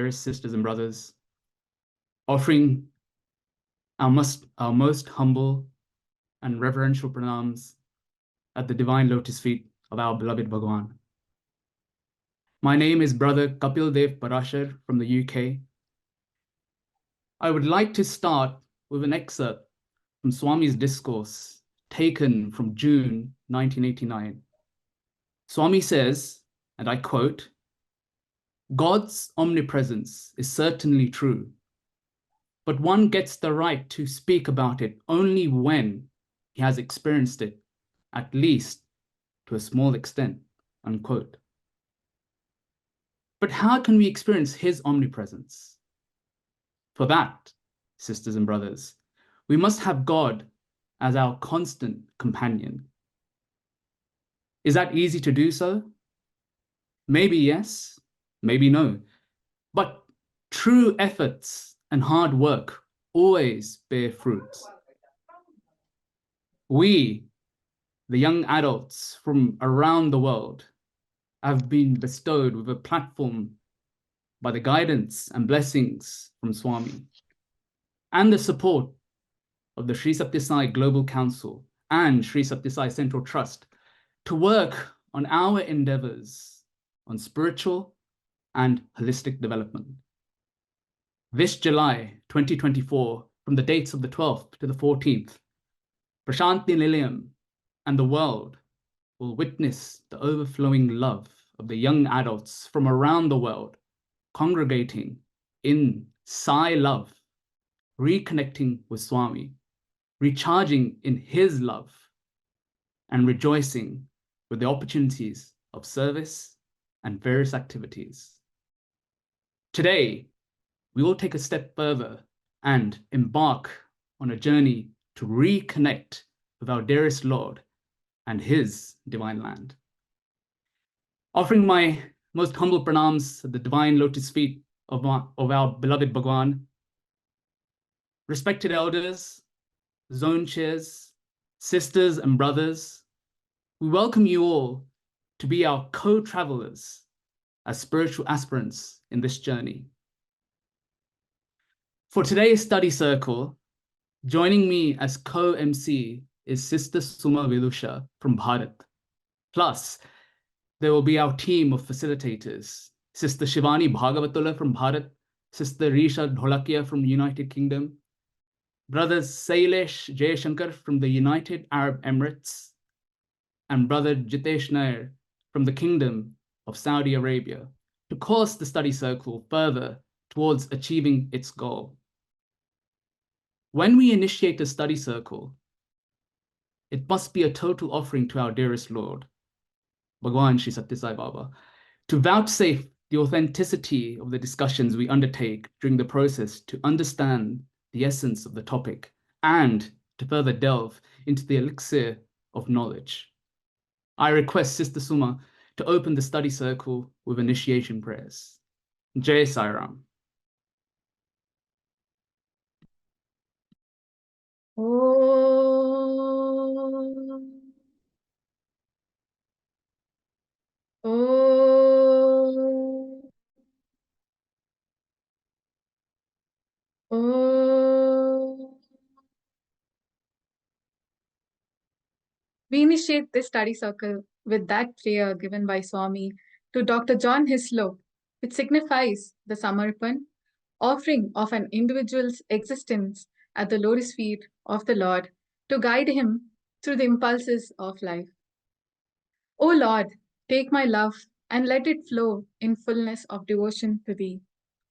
dearest sisters and brothers, offering our most humble and reverential pranams at the divine lotus feet of our beloved Bhagwan. My name is Brother Kapil Dev Parashar from the UK. I would like to start with an excerpt from Swami's Discourse taken from June 1989. Swami says, and I quote, "God's omnipresence is certainly true, but one gets the right to speak about it only when he has experienced it, at least to a small extent," unquote. But how can we experience his omnipresence? For that, sisters and brothers, we must have God as our constant companion. Is that easy to do so? Maybe yes, maybe no. But true efforts and hard work always bear fruits. We, the young adults from around the world, have been bestowed with a platform by the guidance and blessings from Swami and the support of the Sri Sathya Sai Global Council and Sri Sathya Sai Central Trust to work on our endeavors on spiritual and holistic development. This July 2024, from the dates of the 12th to the 14th, Prashanti Nilayam and the world will witness the overflowing love of the young adults from around the world congregating in SAI Love, reconnecting with Swami, recharging in his love, and rejoicing with the opportunities of service and various activities. Today, we will take a step further and embark on a journey to reconnect with our dearest Lord and his divine land. Offering my most humble pranams at the divine lotus feet of our beloved Bhagwan, respected elders, zone chairs, sisters and brothers, we welcome you all to be our co-travelers as spiritual aspirants in this journey. For today's study circle, joining me as co-MC is Sister Suma Vidusha from Bharat. Plus, there will be our team of facilitators, Sister Shivani Bhagavatula from Bharat, Sister Risha Dholakia from the United Kingdom, Brothers Sailesh Jayashankar from the United Arab Emirates, and Brother Jitesh Nair from the Kingdom of Saudi Arabia to course the study circle further towards achieving its goal. When we initiate a study circle, it must be a total offering to our dearest Lord, Bhagwan Sri Sathya Sai Baba, to vouchsafe the authenticity of the discussions we undertake during the process to understand the essence of the topic and to further delve into the elixir of knowledge. I request Sister Suma to open the study circle with initiation prayers. Jai Sai Ram. We initiate this study circle with that prayer given by Swami to Dr. John Hislop, which signifies the Samarpan, offering of an individual's existence at the lotus feet of the Lord to guide him through the impulses of life. O Lord, take my love and let it flow in fullness of devotion to Thee.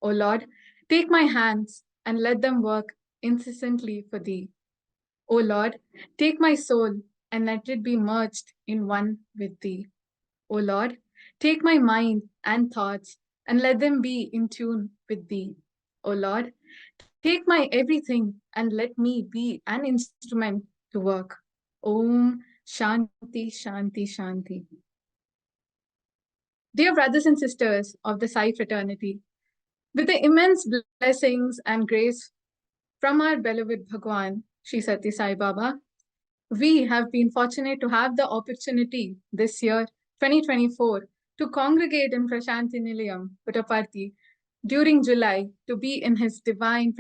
O Lord, take my hands and let them work incessantly for Thee. O Lord, take my soul and let it be merged in one with Thee. O Lord, take my mind and thoughts and let them be in tune with Thee. O Lord, take my everything and let me be an instrument to work. Om Shanti, Shanti, Shanti. Dear brothers and sisters of the Sai fraternity, with the immense blessings and grace from our beloved Bhagwan, Sri Sathya Sai Baba, we have been fortunate to have the opportunity this year, 2024, to congregate in Prashanti Nilayam, Puttaparthi, during July to be in his divine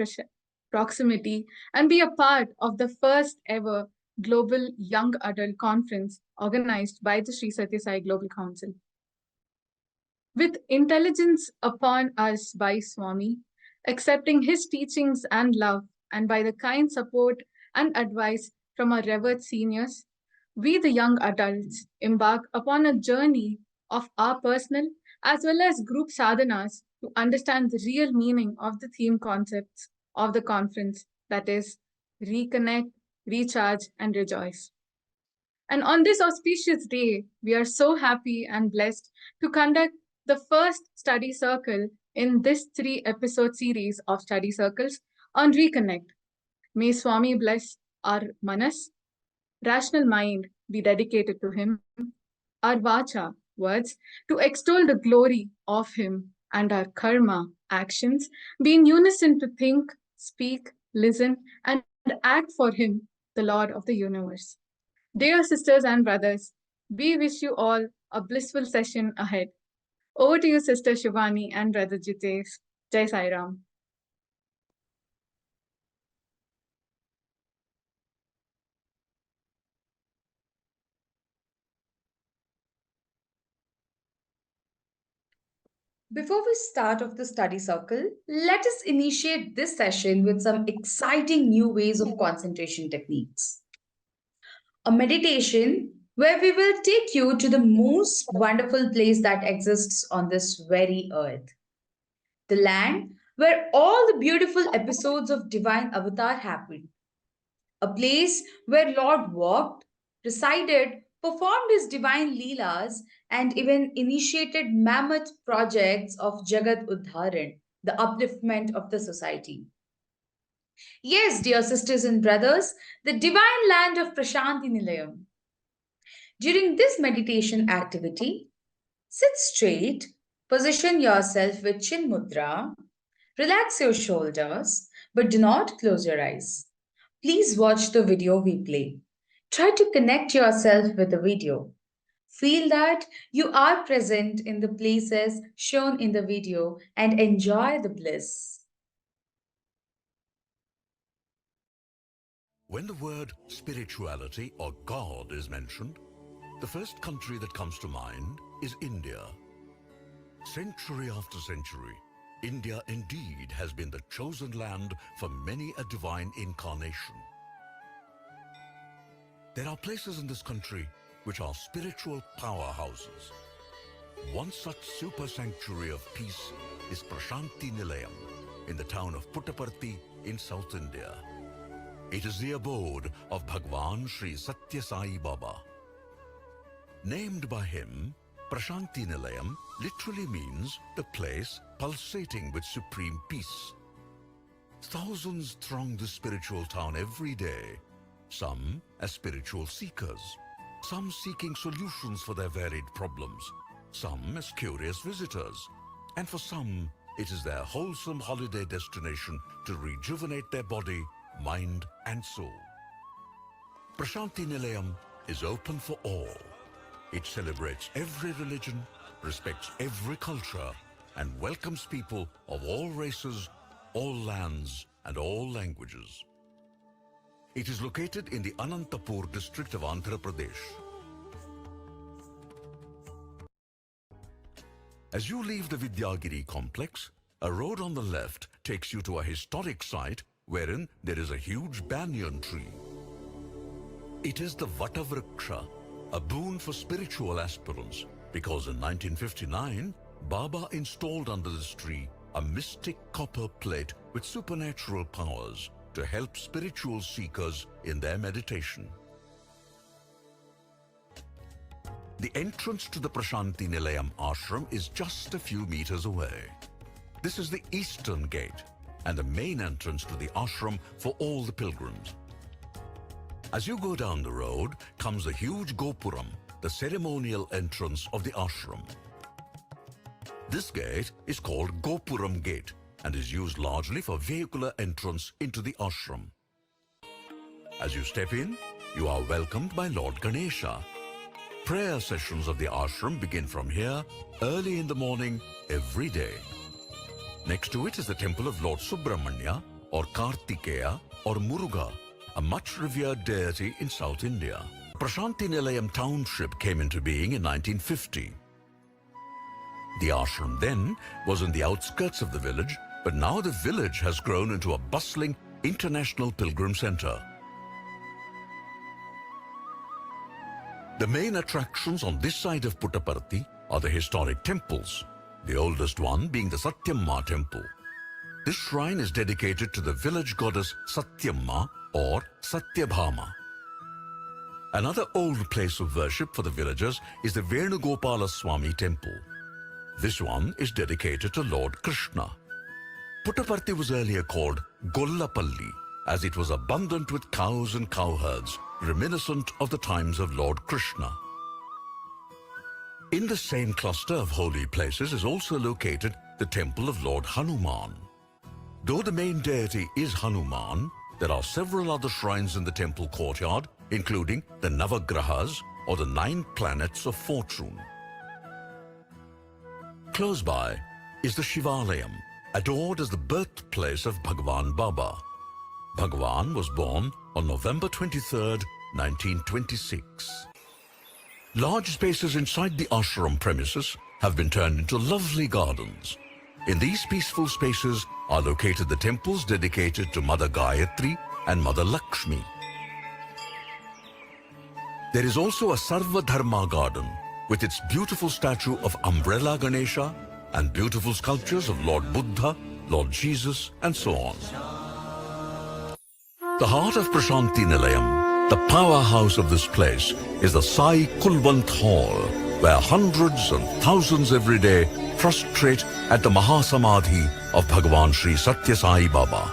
proximity and be a part of the first ever Global Young Adult Conference organized by the Sri Satya Sai Global Council. With intelligence upon us by Swami, accepting his teachings and love, and by the kind support and advice from our revered seniors, we, the young adults, embark upon a journey of our personal as well as group sadhanas to understand the real meaning of the theme concepts of the conference, that is, reconnect, recharge, and rejoice. And on this auspicious day, we are so happy and blessed to conduct the first study circle in this 3-episode series of study circles on Reconnect. May Swami bless our manas, rational mind be dedicated to him, our vacha, words, to extol the glory of him, and our karma, actions, be in unison to think, speak, listen, and act for him, the Lord of the universe. Dear sisters and brothers, we wish you all a blissful session ahead. Over to you, Sister Shivani and Brother Jitesh. Jai Sai Ram. Before we start off the study circle, let us initiate this session with some exciting new ways of concentration techniques. A meditation where we will take you to the most wonderful place that exists on this very earth. The land where all the beautiful episodes of Divine Avatar happened. A place where Lord walked, resided, performed his divine leelas, and even initiated mammoth projects of Jagat Uddharan, the upliftment of the society. Yes, dear sisters and brothers, the divine land of Prashanti Nilayam. During this meditation activity, sit straight, position yourself with Chin Mudra, relax your shoulders, but do not close your eyes. Please watch the video we play. Try to connect yourself with the video. Feel that you are present in the places shown in the video and enjoy the bliss. When the word spirituality or God is mentioned, the first country that comes to mind is India. Century after century, India indeed has been the chosen land for many a divine incarnation. There are places in this country which are spiritual powerhouses. One such super sanctuary of peace is Prashanti Nilayam in the town of Puttaparthi in South India. It is the abode of Bhagwan Sri Satya Sai Baba. Named by him, Prashanti Nilayam literally means the place pulsating with supreme peace. Thousands throng this spiritual town every day, some as spiritual seekers, some seeking solutions for their varied problems, some as curious visitors, and for some, it is their wholesome holiday destination to rejuvenate their body, mind, and soul. Prashanti Nilayam is open for all. It celebrates every religion, respects every culture, and welcomes people of all races, all lands, and all languages. It is located in the Anantapur district of Andhra Pradesh. As you leave the Vidyagiri complex, a road on the left takes you to a historic site wherein there is a huge banyan tree. It is the Vatavriksha, a boon for spiritual aspirants, because in 1959, Baba installed under this tree a mystic copper plate with supernatural powers to help spiritual seekers in their meditation. The entrance to the Prashanti Nilayam ashram is just a few meters away. This is the eastern gate and the main entrance to the ashram for all the pilgrims. As you go down the road comes the huge Gopuram, the ceremonial entrance of the ashram. This gate is called Gopuram Gate and is used largely for vehicular entrance into the ashram. As you step in, you are welcomed by Lord Ganesha. Prayer sessions of the ashram begin from here early in the morning every day. Next to it is the temple of Lord Subramanya, or Kartikeya, or Muruga, a much revered deity in South India. Prashanti Nilayam township came into being in 1950. The ashram then was in the outskirts of the village, but now the village has grown into a bustling international pilgrim center. The main attractions on this side of Puttaparthi are the historic temples, the oldest one being the Satyamma temple. This shrine is dedicated to the village goddess Satyamma or Satyabhama. Another old place of worship for the villagers is the Venugopala Swami temple. This one is dedicated to Lord Krishna. Puttaparthi was earlier called Gollapalli, as it was abundant with cows and cowherds, reminiscent of the times of Lord Krishna. In the same cluster of holy places is also located the temple of Lord Hanuman. Though the main deity is Hanuman, there are several other shrines in the temple courtyard, including the Navagrahas, or the 9 planets of fortune. Close by is the Shivalayam, adored as the birthplace of Bhagwan Baba. Bhagwan was born on November 23rd, 1926. Large spaces inside the ashram premises have been turned into lovely gardens. In these peaceful spaces are located the temples dedicated to Mother Gayatri and Mother Lakshmi. There is also a Sarva Dharma garden with its beautiful statue of Umbrella Ganesha and beautiful sculptures of Lord Buddha, Lord Jesus, and so on. The heart of Prashanti Nilayam, the powerhouse of this place, is the Sai Kulwant Hall, where hundreds and thousands every day prostrate at the Mahasamadhi of Bhagavan Sri Satya Sai Baba.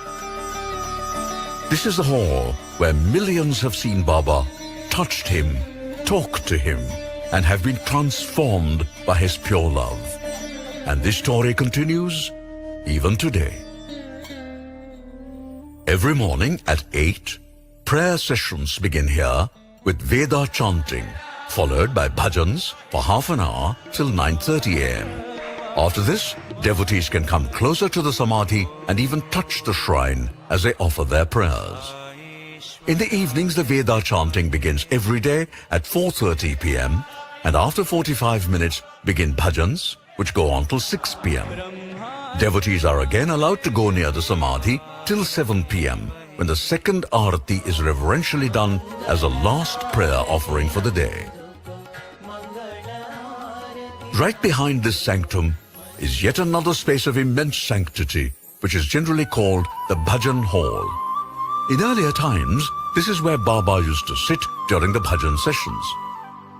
This is the hall where millions have seen Baba, touched him, talked to him, and have been transformed by his pure love. And this story continues even today. Every morning at 8, prayer sessions begin here with Veda chanting, followed by bhajans for half an hour till 9:30 a.m. After this, devotees can come closer to the Samadhi and even touch the shrine as they offer their prayers. In the evenings, the Veda chanting begins every day at 4:30 p.m. and after 45 minutes begin bhajans, which go on till 6 p.m. Devotees are again allowed to go near the Samadhi till 7 p.m. when the second arati is reverentially done as a last prayer offering for the day. Right behind this sanctum is yet another space of immense sanctity, which is generally called the Bhajan Hall. In earlier times, this is where Baba used to sit during the bhajan sessions.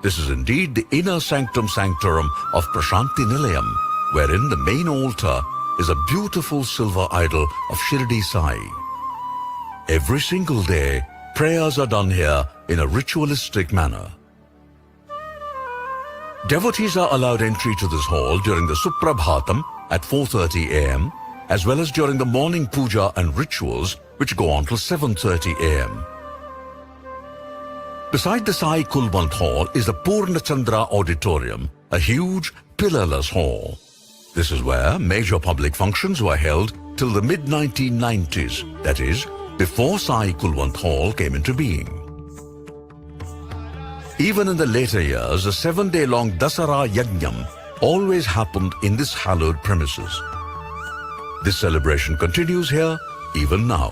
This is indeed the inner sanctum sanctorum of Prashanti Nilayam, wherein the main altar is a beautiful silver idol of Shirdi Sai. Every single day, prayers are done here in a ritualistic manner. Devotees are allowed entry to this hall during the Suprabhatam at 4:30 a.m. as well as during the morning puja and rituals which go on till 7:30 a.m. Beside the Sai Kulwant Hall is the Purna Chandra Auditorium, a huge pillarless hall. This is where major public functions were held till the mid-1990s, that is, before Sai Kulwant Hall came into being. Even in the later years, a 7-day-long Dasara Yajnam always happened in this hallowed premises. This celebration continues here even now.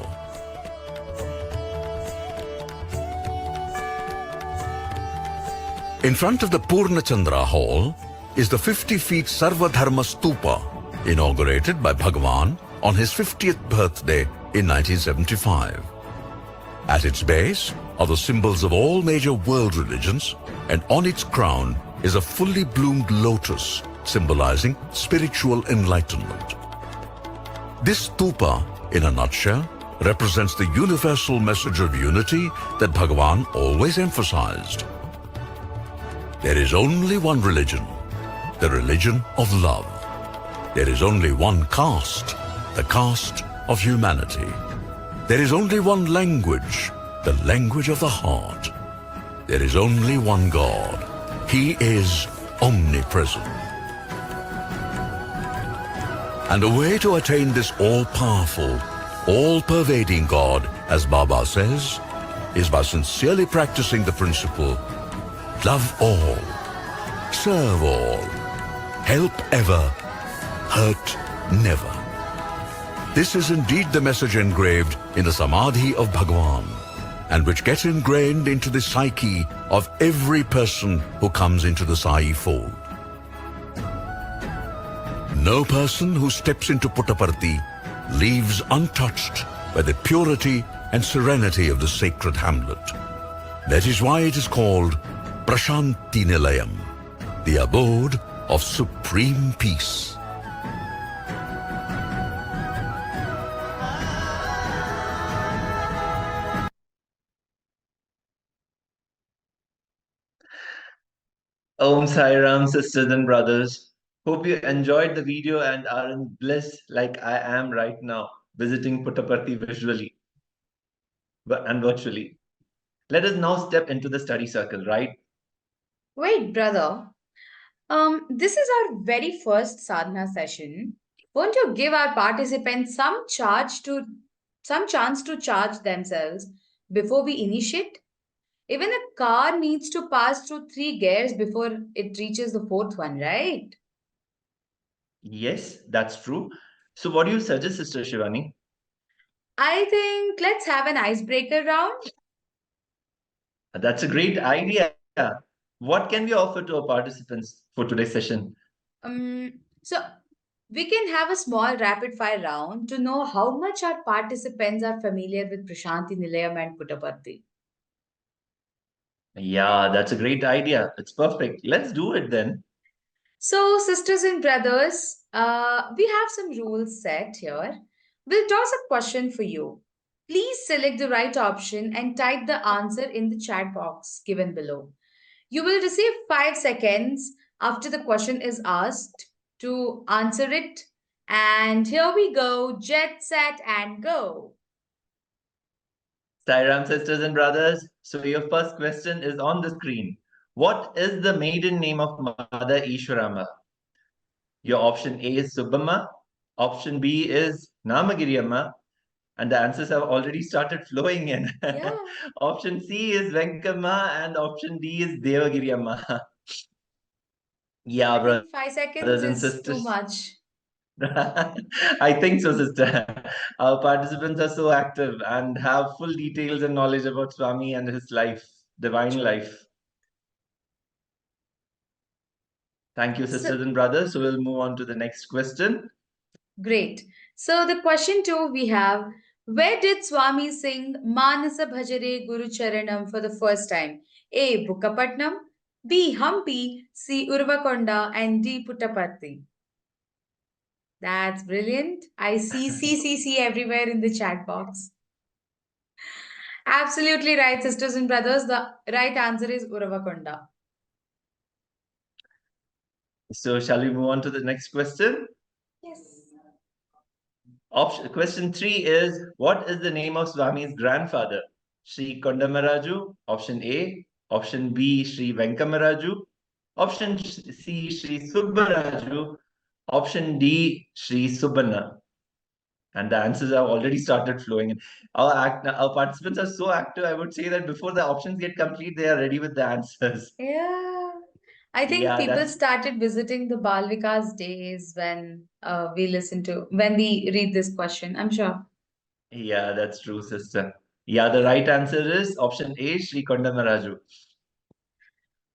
In front of the Purna Chandra Hall is the 50-feet Sarva Dharma Stupa, inaugurated by Bhagavan on his 50th birthday in 1975. At its base are the symbols of all major world religions, and on its crown is a fully bloomed lotus symbolizing spiritual enlightenment. This stupa, in a nutshell, represents the universal message of unity that Bhagavan always emphasized. There is only one religion, the religion of love. There is only one caste, the caste of humanity. There is only one language, the language of the heart. There is only one God. He is omnipresent. And the way to attain this all-powerful, all-pervading God, as Baba says, is by sincerely practicing the principle, love all, serve all, help ever, hurt never. This is indeed the message engraved in the Samadhi of Bhagwan, and which gets ingrained into the psyche of every person who comes into the Sai fold. No person who steps into Puttaparthi leaves untouched by the purity and serenity of the sacred hamlet. That is why it is called Prashanti Nilayam, the abode of supreme peace. Om Sai Ram, sisters and brothers. Hope you enjoyed the video and are in bliss like I am right now, visiting Puttaparthi visually and virtually. Let us now step into the study circle, right? Wait, brother. This is our very first sadhana session. Won't you give our participants some chance to charge themselves before we initiate? Even a car needs to pass through 3 gears before it reaches the fourth one, right? Yes, that's true. So what do you suggest, Sister Shivani? I think let's have an icebreaker round. That's a great idea. What can we offer to our participants for today's session? So we can have a small rapid fire round to know how much our participants are familiar with Prashanti Nilayam and Puttaparthi. Yeah, that's a great idea. It's perfect. Let's do it then. So, sisters and brothers, we have some rules set here. We'll toss a question for you. Please select the right option and type the answer in the chat box given below. You will receive 5 seconds after the question is asked to answer it. And here we go, jet set and go. Sai Ram, sisters and brothers. So your first question is on the screen. What is the maiden name of Mother Ishwarama? Your option A is Subbamma, option B is Namagiriyamma, and the answers have already started flowing in. Yeah. Option C is Venkamma, and option D is Devagiriyamma. Yeah, I brothers think 5 seconds and is too sisters. much. I think so, sister. Our participants are so active and have full details and knowledge about Swami and his life, divine True. life. Thank you, So- sisters and brothers. So we'll move on to the next question. Great. So the question 2 we have, where did Swami sing Manasa Bhajare Guru Charanam for the first time? A. Bukkapatnam, B. Hampi, C. Urvakonda, and D. Puttaparthi. That's brilliant. I see C everywhere in the chat box. Absolutely right, sisters and brothers. The right answer is Urvakonda. So shall we move on to the next question? Yes. Question 3 is, what is the name of Swami's grandfather? Sri Kondamaraju, option A. Option B, Sri Venkamaraju. Option C, Sri Subbaraju. Option D, Sri Subbanna. And the answers have already started flowing in. Our participants are so active, I would say that before the options get complete, they are ready with the answers. Yeah. I think Yeah, people that's- started visiting the Bal Vikas days when when we read this question, I'm sure. Yeah, that's true, sister. Yeah, the right answer is option A, Sri Kondamaraju.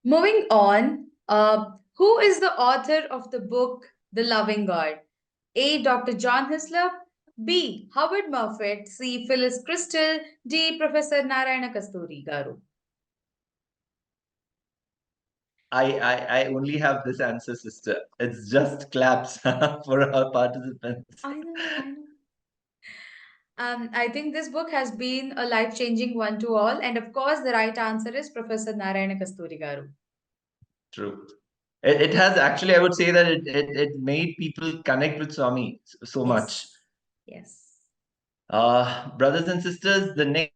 Moving on, who is the author of the book The Loving God? A. Dr. John Hislop, B. Howard Moffatt, C. Phyllis Crystal, D. Professor Narayana Kasturi Garu. I only have this answer, sister. It's just claps for our participants. I know. I think this book has been a life-changing one to all. And of course, the right answer is Professor Narayana Kasturi Garu. True. It has actually, I would say that it made people connect with Swami so much. Yes. Brothers and sisters, the next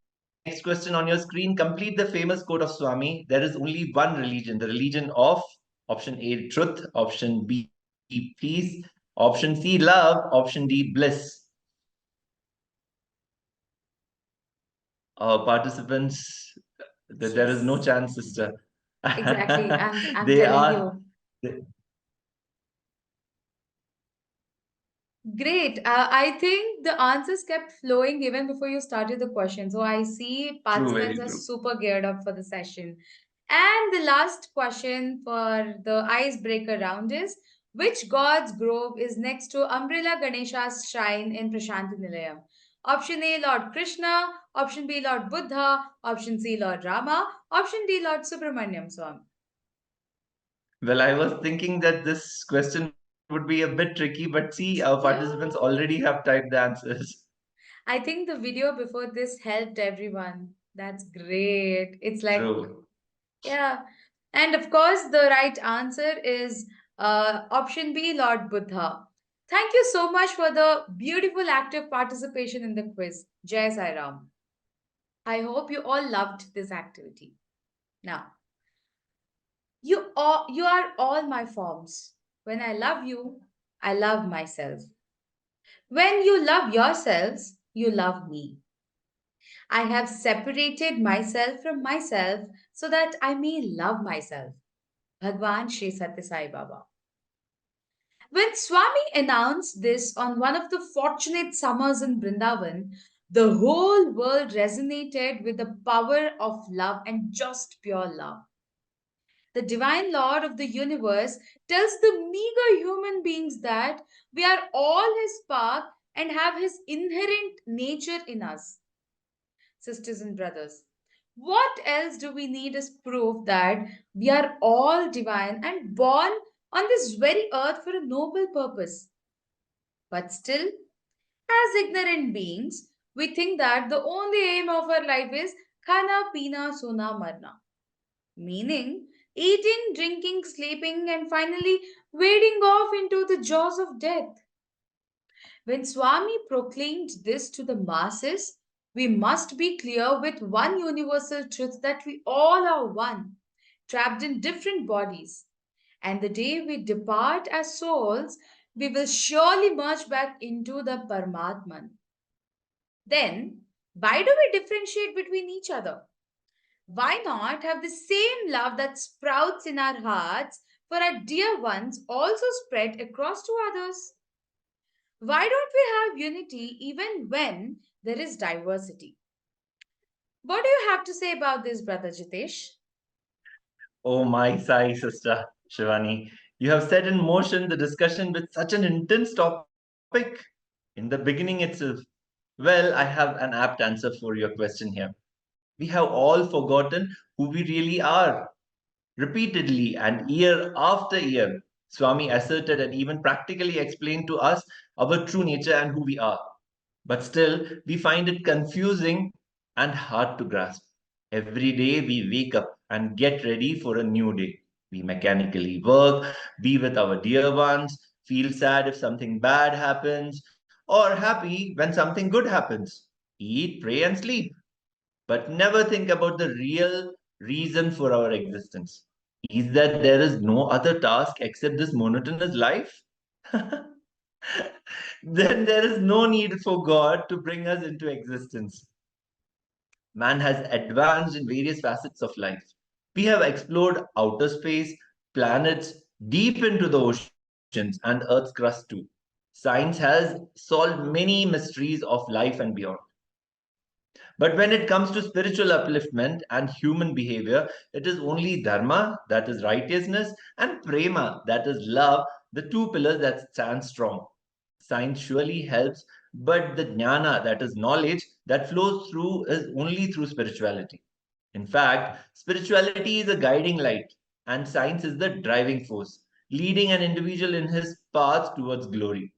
question on your screen, complete the famous quote of Swami. There is only one religion, the religion of option A, truth, option B, peace, Option C, love. Option D, bliss. Our participants, there is no chance, sister. Exactly. I'm They telling are. you. Great. I think the answers kept flowing even before you started the question. So I see True, participants very are true. super geared up for the session. And the last question for the icebreaker round is, which god's grove is next to Umbrella Ganesha's shrine in Prashanti Nilayam? Option A, Lord Krishna. Option B, Lord Buddha. Option C, Lord Rama. Option D, Lord Subramanyam Swami. Well, I was thinking that this question would be a bit tricky, but see, our participants already have typed the answers. I think the video before this helped everyone. That's great. It's like, True. yeah. And of course, the right answer is option B, Lord Buddha. Thank you so much for the beautiful active participation in the quiz. Jai Sai Ram. I hope you all loved this activity. Now, you are all my forms. When I love you, I love myself. When you love yourselves, you love me. I have separated myself from myself so that I may love myself. Bhagwan Shri Satya Sai Baba. When Swami announced this on one of the fortunate summers in Brindavan, the whole world resonated with the power of love and just pure love. The Divine Lord of the universe tells the meager human beings that we are all His spark and have His inherent nature in us. Sisters and brothers, what else do we need as proof that we are all divine and born on this very earth for a noble purpose? But still, as ignorant beings, we think that the only aim of our life is khana, pina, sona, marna. Meaning, eating, drinking, sleeping, and finally wading off into the jaws of death. When Swami proclaimed this to the masses, we must be clear with one universal truth that we all are one, trapped in different bodies. And the day we depart as souls, we will surely merge back into the Paramatman. Then, why do we differentiate between each other? Why not have the same love that sprouts in our hearts for our dear ones also spread across to others? Why don't we have unity even when there is diversity? What do you have to say about this, Brother Jitesh? Oh my Sai sister, Shivani. You have set in motion the discussion with such an intense topic in the beginning itself. Well, I have an apt answer for your question here. We have all forgotten who we really are. Repeatedly and year after year, Swami asserted and even practically explained to us our true nature and who we are. But still, we find it confusing and hard to grasp. Every day we wake up and get ready for a new day. We mechanically work, be with our dear ones, feel sad if something bad happens, or happy when something good happens. Eat, pray, and sleep, but never think about the real reason for our existence. Is that there is no other task except this monotonous life? Then there is no need for God to bring us into existence. Man has advanced in various facets of life. We have explored outer space, planets, deep into the oceans, and Earth's crust too. Science has solved many mysteries of life and beyond. But when it comes to spiritual upliftment and human behavior, it is only dharma, that is righteousness, and prema, that is love, the two pillars that stand strong. Science surely helps, but the jnana, that is knowledge, that flows through is only through spirituality. In fact, spirituality is a guiding light, and science is the driving force, leading an individual in his path towards glory.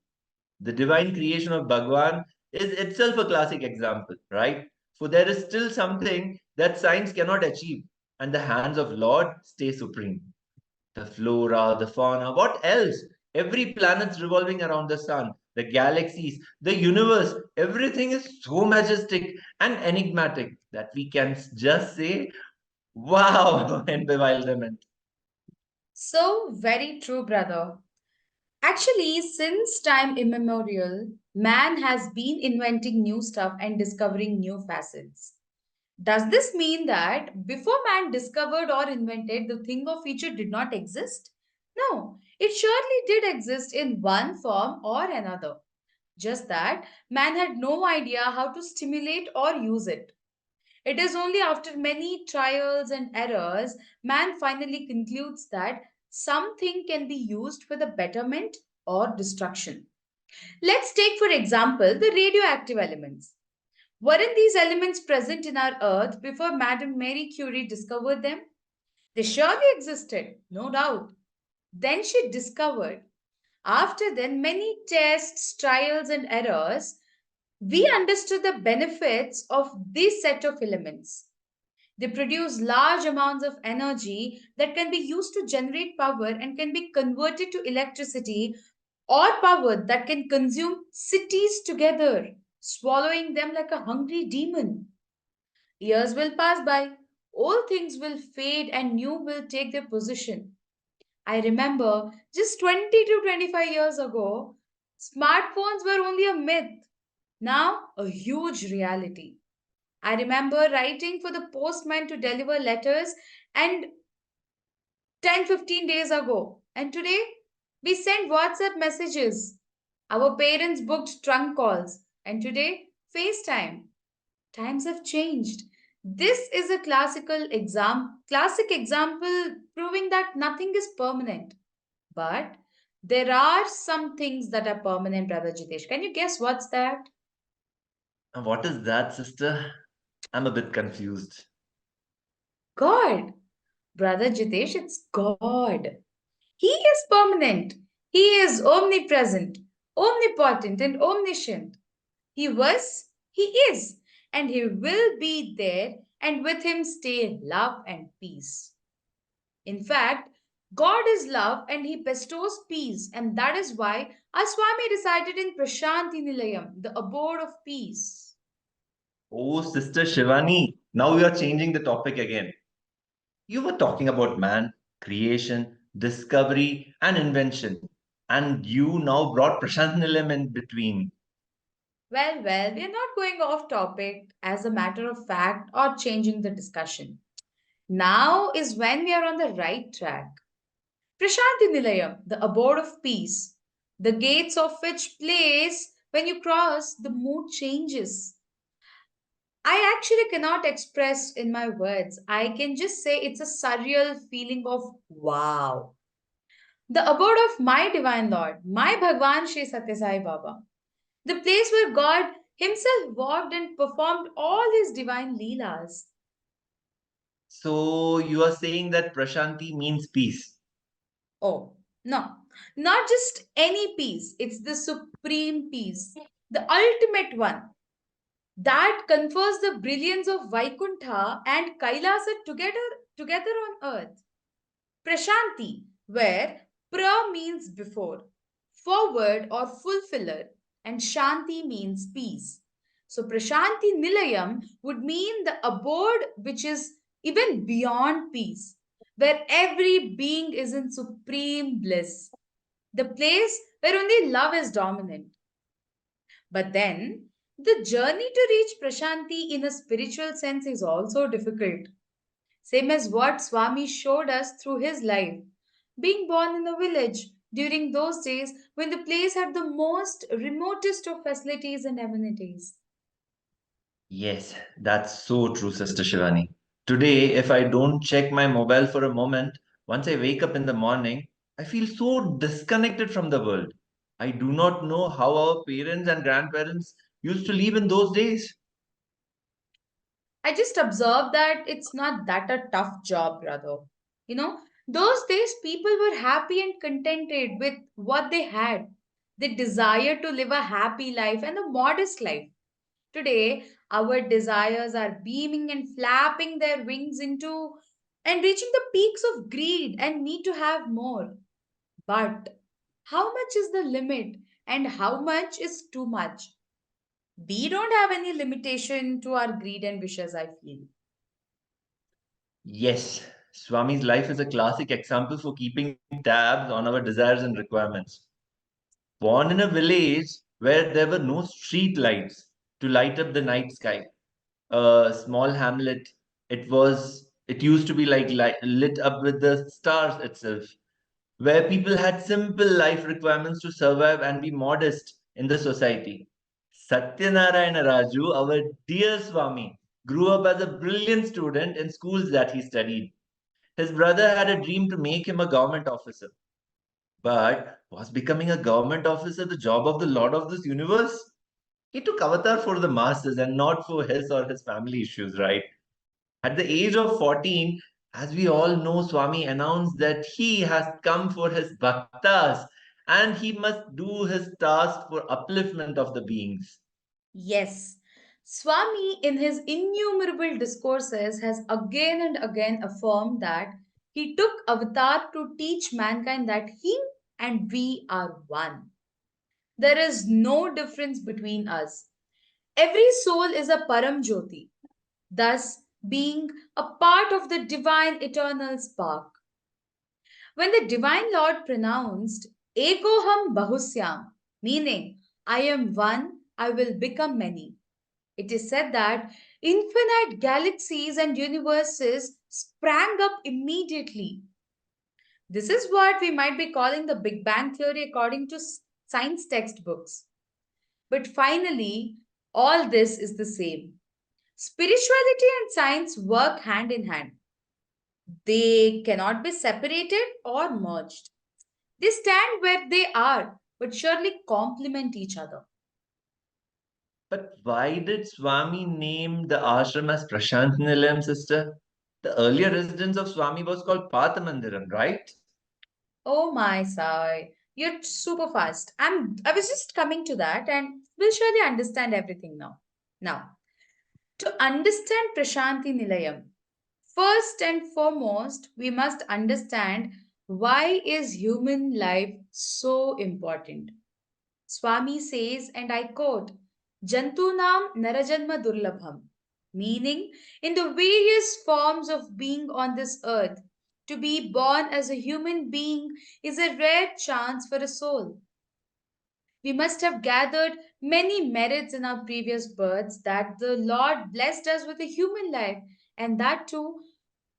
The divine creation of Bhagwan is itself a classic example, right? For there is still something that science cannot achieve, and the hands of Lord stay supreme. The flora, the fauna, what else? Every planet's revolving around the sun, the galaxies, the universe, everything is so majestic and enigmatic that we can just say, wow, in bewilderment. So very true, brother. Actually, since time immemorial, man has been inventing new stuff and discovering new facets. Does this mean that before man discovered or invented, the thing of future did not exist? No, it surely did exist in one form or another. Just that man had no idea how to stimulate or use it. It is only after many trials and errors man finally concludes that something can be used for the betterment or destruction. Let's take, for example, the radioactive elements. Weren't these elements present in our Earth before Madame Marie Curie discovered them? They surely existed, no doubt. Then she discovered. After then, many tests, trials, and errors, we understood the benefits of this set of elements. They produce large amounts of energy that can be used to generate power and can be converted to electricity or power that can consume cities together, swallowing them like a hungry demon. Years will pass by, old things will fade, and new will take their position. I remember just 20 to 25 years ago, smartphones were only a myth, now a huge reality. I remember writing for the postman to deliver letters and 10-15 days ago. And today, we send WhatsApp messages. Our parents booked trunk calls. And today, FaceTime. Times have changed. This is a classic example proving that nothing is permanent. But there are some things that are permanent, Brother Jitesh. Can you guess what's that? And what is that, sister? I'm a bit confused. God. Brother Jitesh, it's God. He is permanent. He is omnipresent, omnipotent, and omniscient. He was, he is, and he will be there, and with him stay love and peace. In fact, God is love and he bestows peace, and that is why our Swami resided in Prashanti Nilayam, the abode of peace. Oh, Sister Shivani, now we are changing the topic again. You were talking about man, creation, discovery, and invention. And you now brought Prashant Nilayam in between. Well, we are not going off topic as a matter of fact or changing the discussion. Now is when we are on the right track. Prashanti Nilayam, the abode of peace, the gates of which place, when you cross, the mood changes. I actually cannot express in my words. I can just say it's a surreal feeling of wow. The abode of my divine Lord, my Bhagwan Shri Satya Sai Baba, the place where God Himself walked and performed all His divine Leelas. So you are saying that Prashanti means peace. Oh, no, not just any peace, it's the supreme peace, the ultimate one that confers the brilliance of Vaikuntha and Kailasa together on earth. Prashanti, where pra means before, forward or fulfiller, and Shanti means peace. So Prashanti Nilayam would mean the abode which is even beyond peace, where every being is in supreme bliss, the place where only love is dominant. But then, the journey to reach Prashanti in a spiritual sense is also difficult. Same as what Swami showed us through his life. Being born in a village during those days when the place had the most remotest of facilities and amenities. Yes, that's so true, Sister Shivani. Today, if I don't check my mobile for a moment, once I wake up in the morning, I feel so disconnected from the world. I do not know how our parents and grandparents used to live in those days. I just observed that it's not that a tough job, brother. You know, those days people were happy and contented with what they had. They desired to live a happy life and a modest life. Today, our desires are beaming and flapping their wings into and reaching the peaks of greed and need to have more. But how much is the limit and how much is too much? We don't have any limitation to our greed and wishes, I feel. Yes, Swami's life is a classic example for keeping tabs on our desires and requirements. born in a village where there were no street lights to light up the night sky. A small hamlet. It used to be like lit up with the stars itself, where people had simple life requirements to survive and be modest in the society. Satyanarayana Raju, our dear Swami, grew up as a brilliant student in schools that he studied. His brother had a dream to make him a government officer. But was becoming a government officer the job of the Lord of this universe? He took avatar for the masses and not for his or his family issues, right? At the age of 14, as we all know, Swami announced that he has come for his bhaktas and he must do his task for upliftment of the beings. Yes, Swami, in his innumerable discourses, has again and again affirmed that he took avatar to teach mankind that he and we are one. There is no difference between us. Every soul is a Param Jyoti, thus being a part of the divine eternal spark. When the divine Lord pronounced Ekoham Bahusyam, meaning I am one, I will become many, it is said that infinite galaxies and universes sprang up immediately. This is what we might be calling the Big Bang Theory according to science textbooks. But finally, all this is the same. Spirituality and science work hand in hand. They cannot be separated or merged. They stand where they are, but surely complement each other. But why did Swami name the ashram as Prashanti Nilayam, sister? The earlier residence of Swami was called Pathamandiram, right? Oh my Sai, you're super fast. I was just coming to that and we'll surely understand everything now. Now, to understand Prashanti Nilayam, first and foremost, we must understand why is human life so important. Swami says, and I quote, Jantunam Narajanma Durlabham, meaning in the various forms of being on this earth, to be born as a human being is a rare chance for a soul. We must have gathered many merits in our previous births that the Lord blessed us with a human life, and that too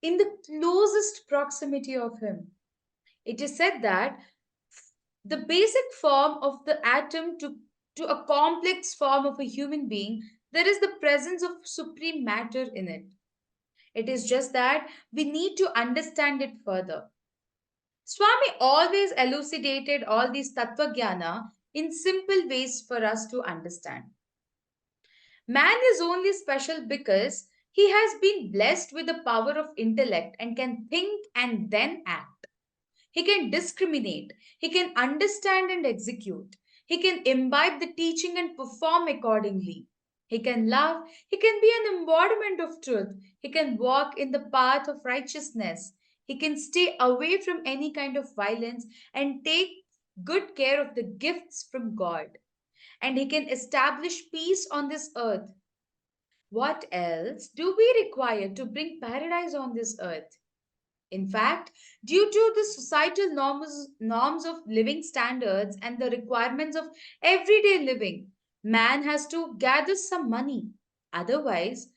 in the closest proximity of Him. It is said that the basic form of the atom to a complex form of a human being, there is the presence of supreme matter in it. It is just that we need to understand it further. Swami always elucidated all these tattva jnana in simple ways for us to understand. Man is only special because he has been blessed with the power of intellect and can think and then act. He can discriminate. He can understand and execute. He can imbibe the teaching and perform accordingly. He can love. He can be an embodiment of truth. He can walk in the path of righteousness. He can stay away from any kind of violence and take good care of the gifts from God. And he can establish peace on this earth. What else do we require to bring paradise on this earth? In fact, due to the societal norms of living standards and the requirements of everyday living, man has to gather some money. Otherwise,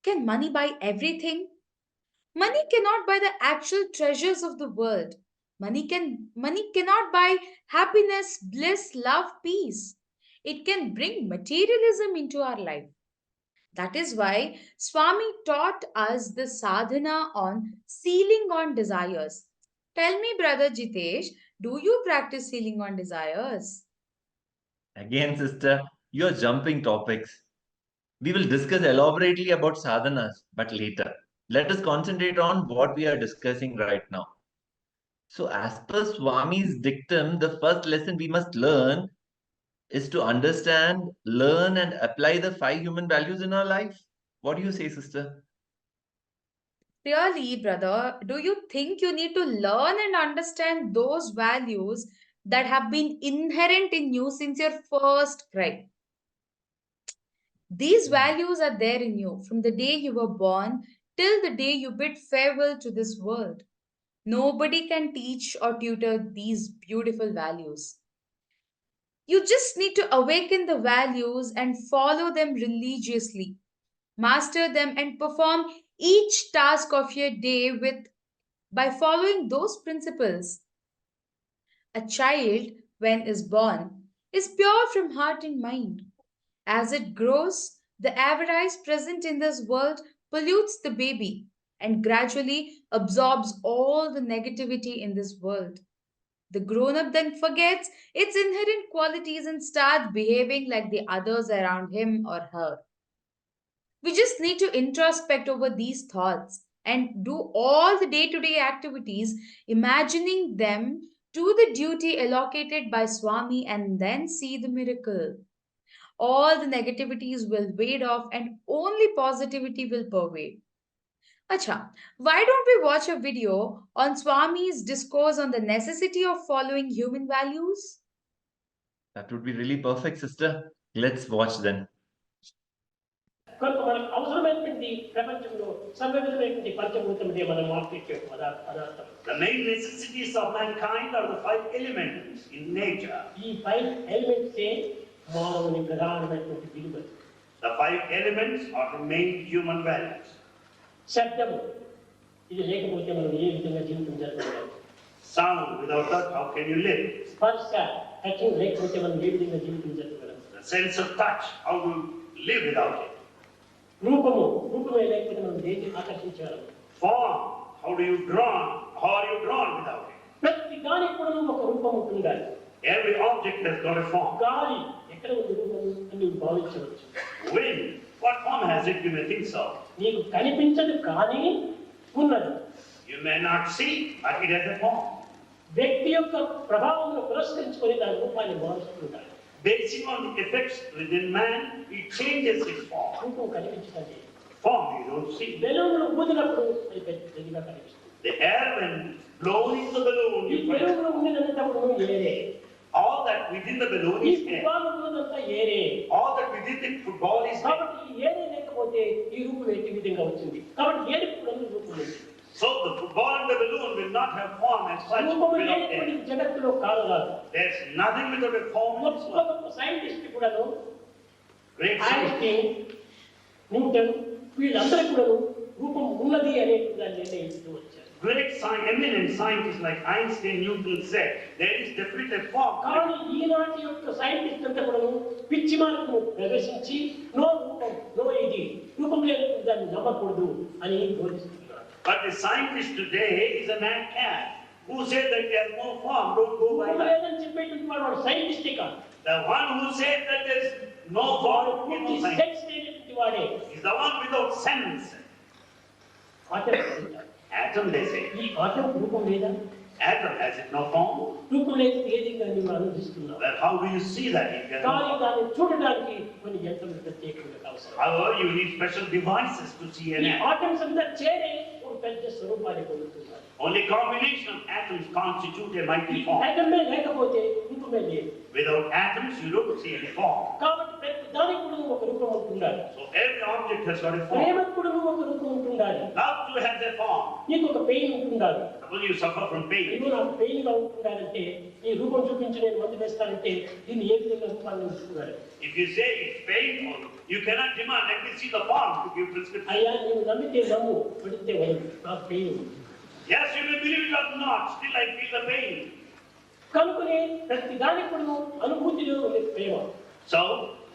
can money buy everything? Money cannot buy the actual treasures of the world. Money cannot buy happiness, bliss, love, peace. It can bring materialism into our life. That is why Swami taught us the sadhana on sealing on desires. Tell me, brother Jitesh, do you practice sealing on desires? Again, sister, you're jumping topics. We will discuss elaborately about sadhanas, but later. Let us concentrate on what we are discussing right now. So, as per Swami's dictum, the first lesson we must learn is to understand, learn, and apply the five human values in our life. What do you say, sister? Really, brother, do you think you need to learn and understand those values that have been inherent in you since your first cry? These values are there in you from the day you were born till the day you bid farewell to this world. Nobody can teach or tutor these beautiful values. You just need to awaken the values and follow them religiously. Master them and perform each task of your day with by following those principles. A child, when is born, is pure from heart and mind. As it grows, the avarice present in this world pollutes the baby and gradually absorbs all the negativity in this world. The grown up then forgets its inherent qualities and starts behaving like the others around him or her. We just need to introspect over these thoughts and do all the day to day activities, imagining them to the duty allocated by Swami, and then see the miracle. All the negativities will wade off and only positivity will pervade. Acha, why don't we watch a video on Swami's discourse on the necessity of following human values? That would be really perfect, sister. Let's watch then. కనుక మనకు అవసరమైనటువంటి ప్రపంచంలో సర్వవిధమైనటువంటి పంచభూతములే మనం market పదార్థం. The main necessities of mankind are the 5 elements in nature. ఈ 5 ఎలిమెంట్సే మానవుని ప్రధానమైనటువంటి విలువలు. The 5 elements are the main human values. శబ్దము, ఇది లేకపోతే మనం ఏ విధంగా జీవితం జరగలేదు. Sound, without that, how can you live? స్పర్శ, టచింగ్ లేకపోతే మనం ఏ విధంగా జీవితం జరగలేదు. The sense of touch, how do you live without it? రూపము, రూపమే లేకపోతే మనం దేన్ని ఆకర్షించగలం. Form, how are you drawn without it? ప్రతి దానికి కూడా ఒక రూపం ఉంటుండాలి. Every object has got a form. గాలి ఎక్కడ ఉంది రూపము అని నువ్వు భావించవచ్చు. Wind, what form has it? You may think so. నీకు కనిపించదు కానీ ఉన్నది. You may not see, but it has a form. వ్యక్తి యొక్క ప్రభావమును పురస్కరించుకొని దాని రూపాన్ని మారుస్తుంటాడు. Basing on the effects within man, it changes its form. రూపం కనిపించదండి. Form you don't see. బెలూన్లు ఊదినప్పుడు అది పెద్దగా కనిపిస్తుంది. The air when blown into the balloon, ఈ బెలూన్లో ఉన్నదంతప్పుడు ఏరే. all that within the balloon ఈ is air. ఫుట్బాల్ ఉన్నదంతా ఏరే. All that within the football is air. కాబట్టి ఈ ఏరే లేకపోతే ఈ రూపం ఏ విధంగా వచ్చింది. కాబట్టి ఏరే కూడా రూపం ఉంది. So the football and the balloon will not have form as such రూపము without లేనిటువంటి air. జగత్తులో కారణాలు. There's nothing without a form. గొప్ప సైంటిస్ట్ కూడాను Great science. ఐన్స్టీన్, న్యూటన్ వీళ్ళందరూ కూడాను రూపం ఉన్నది అనే దాన్ని నిర్ణయిస్తూ వచ్చారు. Great eminent scientists like Einstein, Newton said there is definitely a form. కానీ ఈనాటి యొక్క సైంటిస్ట్ అంతా కూడాను పిచ్చి మార్గము ప్రవేశించి నో రూపం, నో ఇది రూపం లేని దాన్ని నమ్మకూడదు అని బోధిస్తున్నారు. But the scientist today is a mad cat who said that there is no form, don't go by రూపం that. లేదని చెప్పేటువంటి వాడు సైంటిస్టే కాదు. The one who said that there is no form is no scientist. Sense లేనటువంటి వాడే. Is the one without sense. Atom, they say. ఈ atom రూపం లేదా? Atom, has it no form? రూపం లేదు ఏది కానీ మనం అనుభవిస్తున్నాం. Well, how do you see that? It has no కానీ form. దాన్ని చూడడానికి కొన్ని యంత్రాలు ప్రత్యేకంగా అవసరం. However, you need special devices to see an ఈ atom. ఆటమ్స్ అంతా చేరే ఒక పెద్ద స్వరూపాన్ని పొందుతున్నారు. Only combination of atoms constitute a mighty ఈ form. ఆటమే లేకపోతే రూపమే లేదు. Without atoms, you don't see any form. కాబట్టి ప్రతి దానికి కూడా ఒక రూపం ఉంటుండాలి. So every object has got a form. ప్రేమకు కూడా ఒక రూపం ఉంటుండాలి. Love too has a form. నీకు ఒక పెయిన్ ఉంటుండాలి. Suppose you suffer from pain. ఇదిగో నాకు పెయిన్ గా ఉంటుండాలంటే ఈ రూపం చూపించి నేను మందు వేస్తానంటే దీన్ని ఏ విధంగా రూపాన్ని ఉంచుకున్నాడు. If you say it's painful, you cannot demand, let me see the form to give prescription. అయ్యా నీవు నమ్మితే నమ్ము, పడితే వయం, నాకు pain. Yes, you may believe it or not, still I feel the pain. కనుకనే ప్రతి దానికి కూడా అనుభూతిలో ఉంది ప్రేమ. So,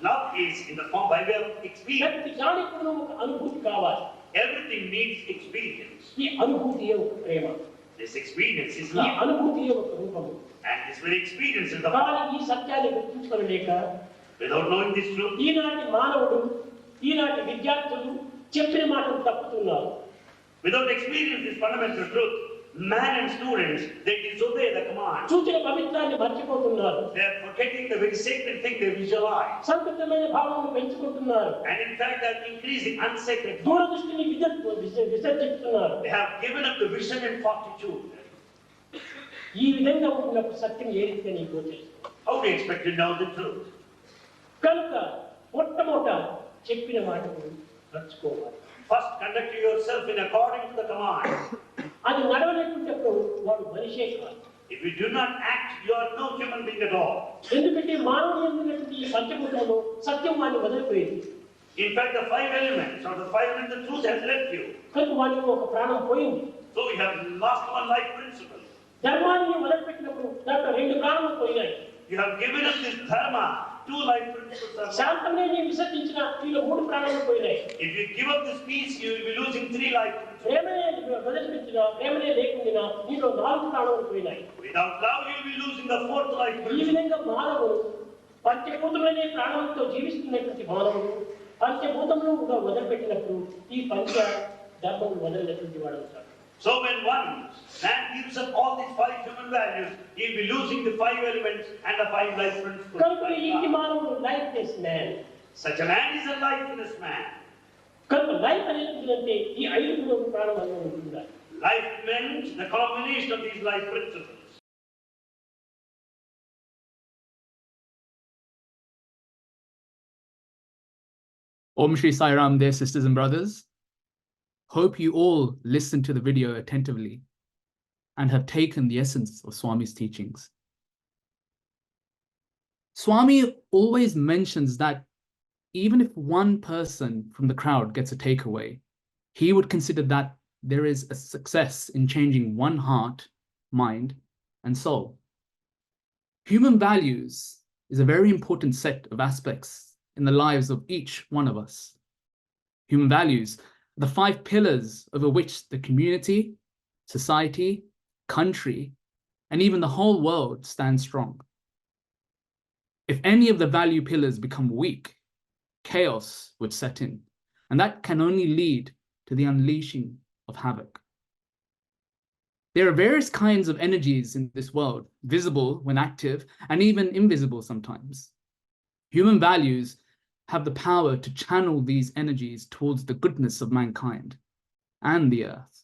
love is in the form by way of experience. ప్రతి దానికి కూడా ఒక అనుభూతి కావాలి. Everything needs experience. ఈ అనుభూతియే ఒక ప్రేమ. This experience is ఈ love. అనుభూతియే ఒక రూపము. And this very experience is the కానీ form. ఈ సత్యాన్ని గుర్తించుకోలేక Without knowing this truth, ఈనాటి మానవుడు, ఈనాటి విద్యార్థులు చెప్పిన మాటలు తప్పుతున్నారు. without experience this fundamental truth, man and students, they disobey the command. చూచిన పవిత్రాన్ని మర్చిపోతున్నారు. They are forgetting the very sacred thing they visualize. సంకుచితమైన భావనను పెంచుకుంటున్నారు. And in fact, they are increasing unsacred thought. దూరదృష్టిని విసర్జిస్తున్నారు. They have given up the vision and fortitude. ఈ విధంగా ఉన్నప్పుడు సత్యం ఏ రీతిగా నీకు గోచరిస్తుంది. How do you expect to know the truth? కనుక మొట్టమొదట చెప్పిన మాటకు నడుచుకోవాలి. First, conduct yourself in according to the command. అది నడవలేకుంటప్పుడు వాడు మనిషే కాదు. If If you do not act, you are no human being at all. ఎందుకంటే మానవుడు ఎందుకంటే ఈ పంచభూతంలో సత్యం వాడిని వదిలిపోయింది. In fact, the five elements or the five elements, the truth has left you. కనుక వాడికి ఒక ప్రాణం పోయింది. So you have lost one life principle. ధర్మాన్ని వదిలిపెట్టినప్పుడు దాంట్లో రెండు ప్రాణాలు పోయినాయి. You have given up this dharma, two life principles. శాంతమే నీ విసర్జించిన నీలో మూడు ప్రాణాలు పోయినాయి. If you give up this peace, you will be losing three life principles. ప్రేమనే వదిలిపెట్టినా ప్రేమనే లేకుండా నీలో నాలుగు ప్రాణాలు పోయినాయి. Without love, you will be losing the fourth life ఈ principle. విధంగా మానవుడు పంచభూతములనే ప్రాణాలతో జీవిస్తున్నటువంటి మానవుడు పంచభూతములు కూడా వదిలిపెట్టినప్పుడు ఈ పంచ ధర్మం వదిలినటువంటి వాడు అవుతాడు. So when one man gives up all these five human values, he will be losing the five elements and the five life principles. కనుక ఈ మానవుడు lifeless man. Such a man is a lifeless man. కనుక life అనేది అంటే ఈ ఐదు ప్రాణం అనేది ఉంటుందా? Life means the combination of these life principles. Om Shri Sai Ram, dear sisters and brothers. Hope you all listened to the video attentively and have taken the essence of Swami's teachings. Swami always mentions that even if one person from the crowd gets a takeaway, he would consider that there is a success in changing one heart, mind, and soul. Human values is a very important set of aspects in the lives of each one of us. Human values are the five pillars over which the community, society, country, and even the whole world stand strong. If any of the value pillars become weak, chaos would set in, and that can only lead to the unleashing of havoc. There are various kinds of energies in this world, visible when active and even invisible sometimes. Human values have the power to channel these energies towards the goodness of mankind and the earth.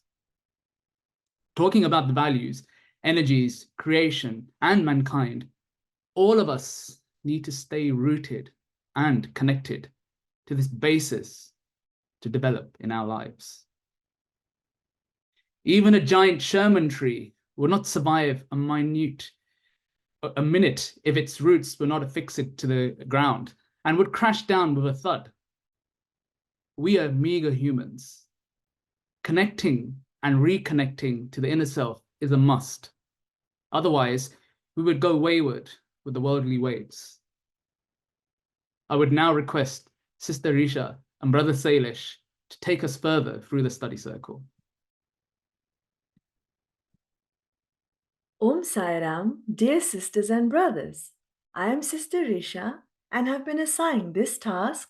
Talking about the values, energies, creation, and mankind, all of us need to stay rooted and connected to this basis to develop in our lives. Even a giant Sherman tree would not survive a minute if its roots were not affixed to the ground and would crash down with a thud. We are meager humans. Connecting and reconnecting to the inner self is a must. Otherwise, we would go wayward with the worldly waves. I would now request Sister Risha and Brother Salish to take us further through the study circle. Om Sai Ram, dear sisters and brothers. I am Sister Risha and have been assigned this task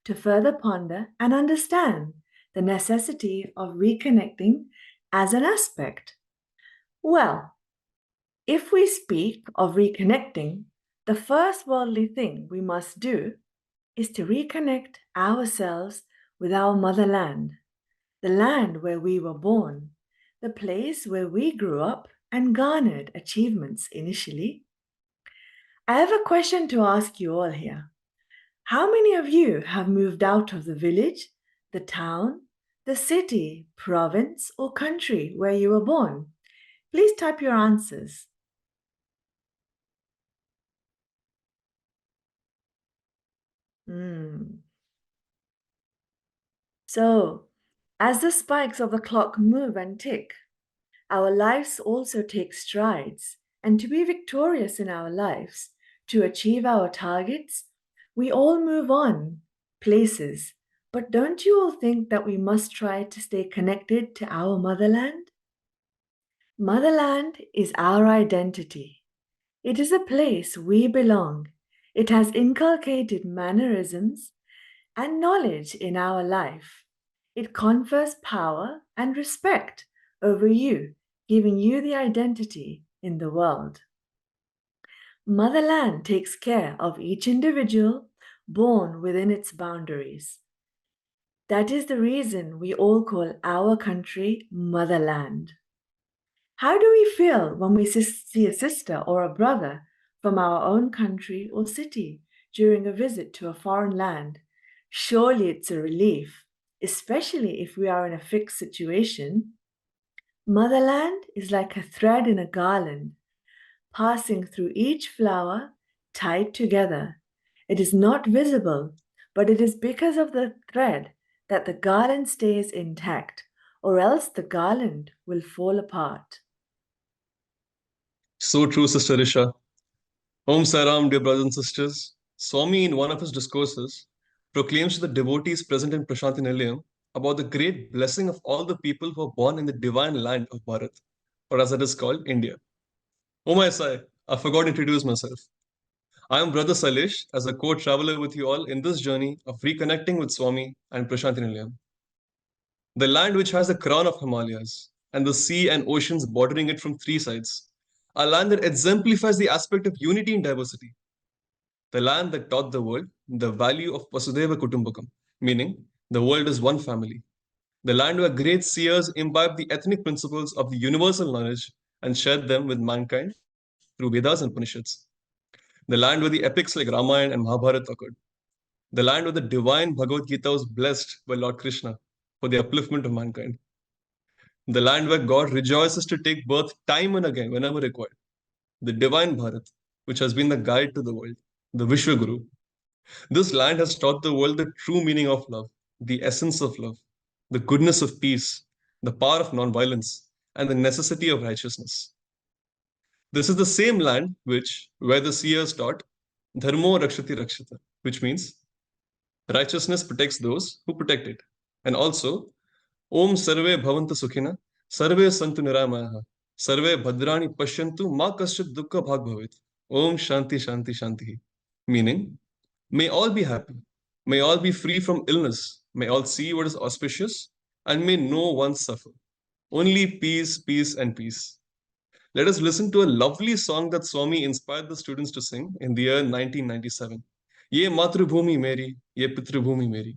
to further ponder and understand the necessity of reconnecting as an aspect. Well, if we speak of reconnecting, the first worldly thing we must do is to reconnect ourselves with our motherland, the land where we were born, the place where we grew up and garnered achievements initially. I have a question to ask you all here. How many of you have moved out of the village, the town, the city, province, or country where you were born? Please type your answers. So, as the spikes of the clock move and tick, our lives also take strides, and to be victorious in our lives, to achieve our targets, we all move on places. But don't you all think that we must try to stay connected to our motherland? Motherland is our identity. It is a place we belong. It has inculcated mannerisms and knowledge in our life. It confers power and respect over you, giving you the identity in the world. Motherland takes care of each individual born within its boundaries. That is the reason we all call our country motherland. How do we feel when we see a sister or a brother from our own country or city during a visit to a foreign land? Surely it's a relief, especially if we are in a fixed situation. Motherland is like a thread in a garland, passing through each flower, tied together. It is not visible, but it is because of the thread that the garland stays intact, or else the garland will fall apart. So true, Sister Risha. Om Saram, dear brothers and sisters. Swami, in one of his discourses, proclaims to the devotees present in Prashanti Nilayam about the great blessing of all the people who are born in the divine land of Bharat, or as it is called, India. Oh my Sai, I forgot to introduce myself. I am Brother Salish, as a co-traveler with you all in this journey of reconnecting with Swami and Prashanti Nilayam. The land which has the crown of Himalayas, and the sea and oceans bordering it from three sides, a land that exemplifies the aspect of unity in diversity. The land that taught the world the value of Vasudhaiva Kutumbakam, meaning the world is one family. The land where great seers imbibed the ethnic principles of the universal knowledge and shared them with mankind through Vedas and Upanishads. The land where the epics like Ramayana and Mahabharata occurred. The land where the divine Bhagavad Gita was blessed by Lord Krishna for the upliftment of mankind. The land where God rejoices to take birth time and again whenever required. The divine Bharat, which has been the guide to the world, the Vishwaguru. This land has taught the world the true meaning of love, the essence of love, the goodness of peace, the power of non-violence, and the necessity of righteousness. This is the same land where the seers taught Dharmo Rakshati Rakshita, which means righteousness protects those who protect it. And also, Om Sarve Bhavantu Sukhina, Sarve Santu Niramayaha, Sarve Bhadrani Pashyantu Ma Kaschit Dukkha Bhag Bhavit. Om Shanti Shanti Shanti. Meaning, may all be happy, may all be free from illness, may all see what is auspicious, and may no one suffer. Only peace, peace, and peace. Let us listen to a lovely song that Swami inspired the students to sing in the year 1997. Ye Matrubhumi Meri, Ye Pitrubhumi Meri.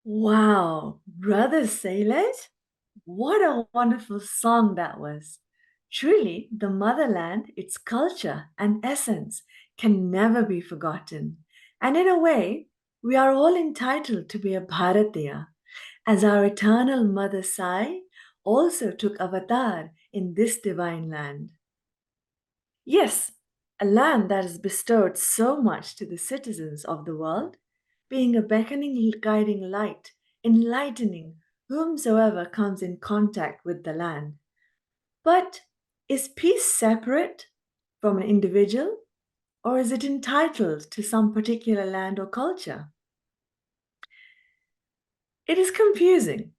Wow, Brother Sailesh, what a wonderful song that was. Truly, the motherland, its culture and essence can never be forgotten. And in a way, we are all entitled to be a Bharatiya, as our eternal mother Sai also took avatar in this divine land. Yes, a land that has bestowed so much to the citizens of the world, being a beckoning guiding light, enlightening whomsoever comes in contact with the land. But is peace separate from an individual, or is it entitled to some particular land or culture? It is confusing.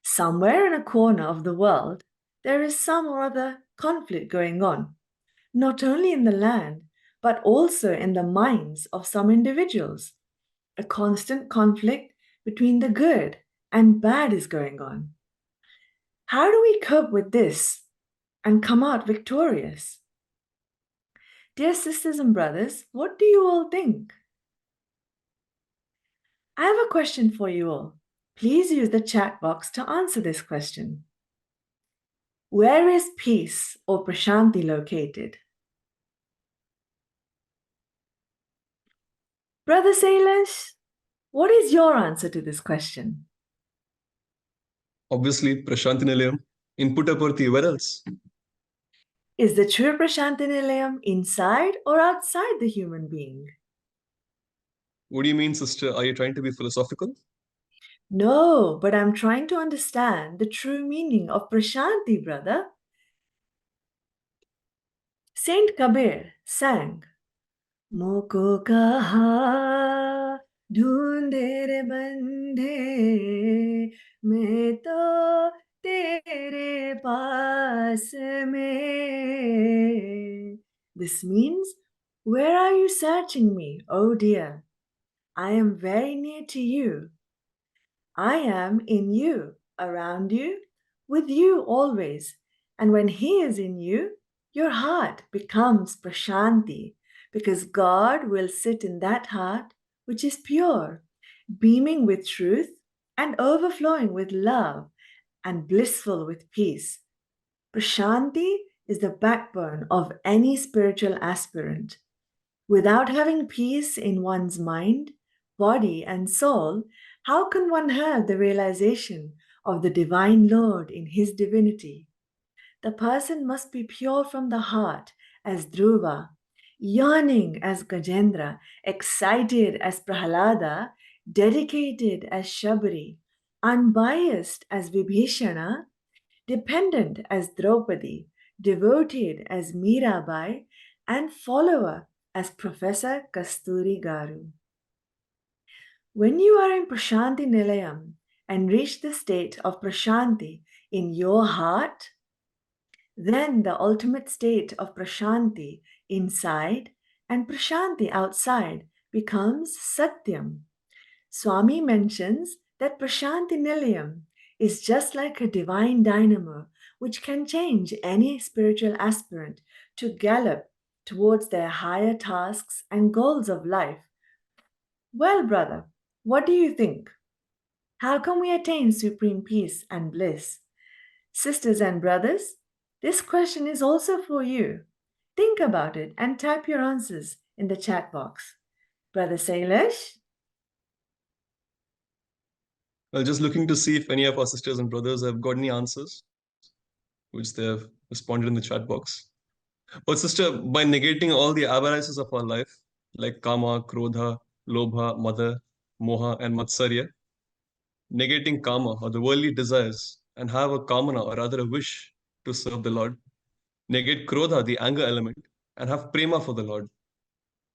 Somewhere in a corner of the world, there is some or other conflict going on, not only in the land, but also in the minds of some individuals. A constant conflict between the good and bad is going on. How do we cope with this and come out victorious? Dear sisters and brothers, what do you all think? I have a question for you all. Please use the chat box to answer this question. Where is peace or Prashanti located? Brother Sailesh, what is your answer to this question? Obviously, Prashanti Nilayam in Puttaparthi. Where else? Is the true Prashanti Nilayam inside or outside the human being? What do you mean, sister? Are you trying to be philosophical? No, but I'm trying to understand the true meaning of Prashanti, brother. Saint Kabir sang, Moko kaha dhoonde re bandhe, main to tere paas mein. This means, where are you searching me, oh dear? I am very near to you. I am in you, around you, with you always. And when He is in you, your heart becomes Prashanti, because God will sit in that heart which is pure, beaming with truth and overflowing with love and blissful with peace. Prashanti is the backbone of any spiritual aspirant. Without having peace in one's mind, body, and soul, how can one have the realization of the divine Lord in his divinity? The person must be pure from the heart as Dhruva, yearning as Gajendra, excited as Prahalada, dedicated as Shabri, unbiased as Vibhishana, dependent as Draupadi, devoted as Mirabai, and follower as Professor Kasturi Garu. When you are in Prashanti Nilayam and reach the state of Prashanti in your heart, then the ultimate state of Prashanti inside and Prashanti outside becomes Satyam. Swami mentions that Prashanti Nilayam is just like a divine dynamo which can change any spiritual aspirant to gallop towards their higher tasks and goals of life. Well, brother, what do you think? How can we attain supreme peace and bliss? Sisters and brothers, this question is also for you. Think about it and type your answers in the chat box. Brother Sailesh? Well, just looking to see if any of our sisters and brothers have got any answers, which they have responded in the chat box. But sister, by negating all the avarices of our life, like kama, krodha, lobha, mada, moha, and matsarya, negating kama or the worldly desires and have a kamana or rather a wish to serve the Lord. Negate krodha, the anger element, and have prema for the Lord.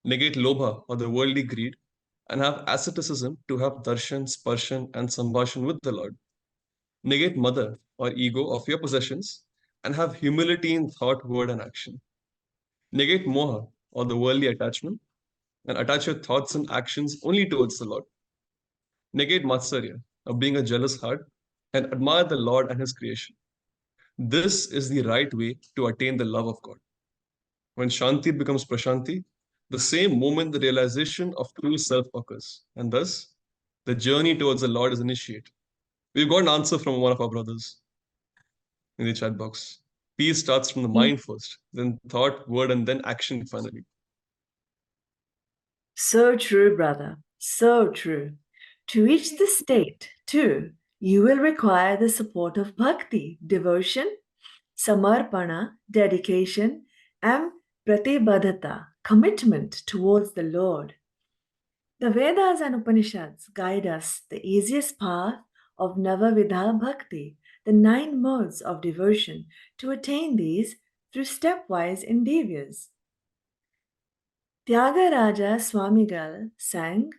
Negate lobha or the worldly greed and have asceticism to have darshan, sparshan, and sambhashan with the Lord. Negate mother or ego of your possessions and have humility in thought, word, and action. Negate moha or the worldly attachment and attach your thoughts and actions only towards the Lord. Negate matsarya of being a jealous heart and admire the Lord and His creation. This is the right way to attain the love of God. When Shanti becomes Prashanti, the same moment the realization of true self occurs, and thus The journey towards the Lord is initiated. We've got an answer from one of our brothers in the chat box. Peace starts from the mind first, then thought, word, and then action finally. So true, brother. So true. To reach this state, too, you will require the support of bhakti, devotion, samarpana, dedication, and pratibadhata, commitment towards the Lord. The Vedas and Upanishads guide us the easiest path of Navavidha Bhakti, the 9 modes of devotion, to attain these through stepwise endeavors. Tyagaraja Swamigal sang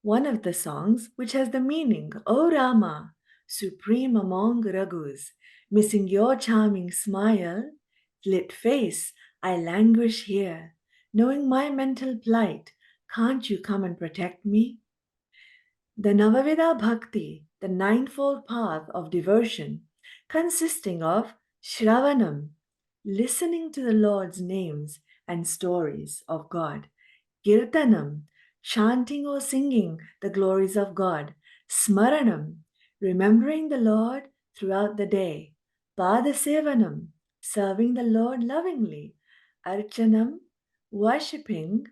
one of the songs which has the meaning, O Rama, supreme among raghus, missing your charming smile, lit face, I languish here, knowing my mental plight, can't you come and protect me? The Navavidha Bhakti, the 9-fold path of devotion, consisting of Shravanam, listening to the Lord's names and stories of God, Kirtanam, chanting or singing the glories of God, Smaranam, remembering the Lord throughout the day, Padasevanam, serving the Lord lovingly, Archanam, worshipping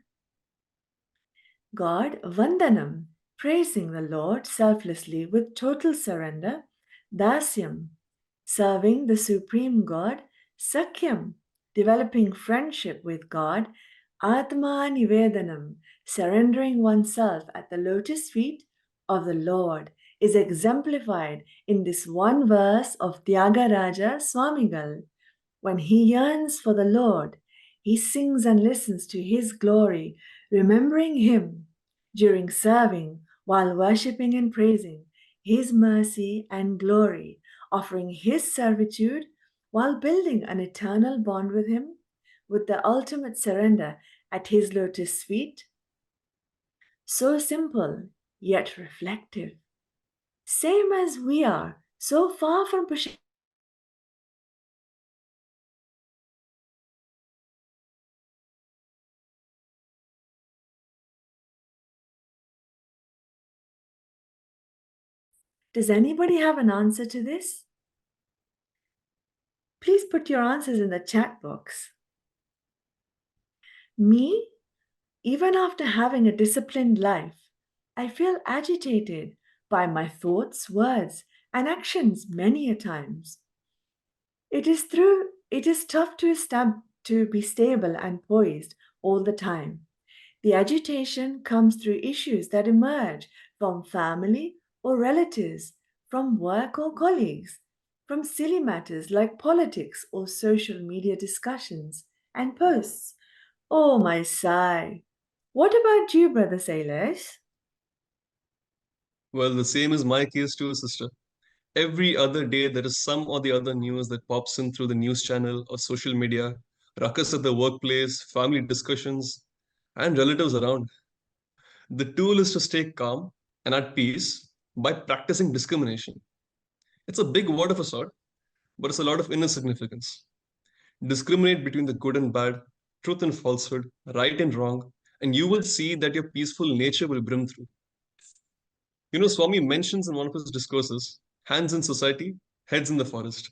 God, Vandanam, praising the Lord selflessly with total surrender, Dasyam, serving the Supreme God, Sakyam, developing friendship with God, Atma Nivedanam, surrendering oneself at the lotus feet of the Lord, is exemplified in this one verse of Tyagaraja Swamigal. When he yearns for the Lord, he sings and listens to his glory, remembering him during serving, while worshipping and praising his mercy and glory, offering his servitude while building an eternal bond with him, with the ultimate surrender at his lotus feet. So simple, yet reflective. Same as we are, so far from pushing. Does anybody have an answer to this? Please put your answers in the chat box. Me, even after having a disciplined life, I feel agitated by my thoughts, words, and actions many a times. It is tough to be stable and poised all the time. The agitation comes through issues that emerge from family or relatives, from work or colleagues, from silly matters like politics or social media discussions and posts. Oh, my sigh. What about you, Brother Sailesh? Well, the same is my case too, sister. Every other day, there is some or the other news that pops in through the news channel or social media, ruckus at the workplace, family discussions, and relatives around. The tool is to stay calm and at peace by practicing discrimination. It's a big word of a sort, but it's a lot of inner significance. Discriminate between the good and bad, truth and falsehood, right and wrong, and you will see that your peaceful nature will brim through. You know, Swami mentions in one of his discourses hands in society, heads in the forest,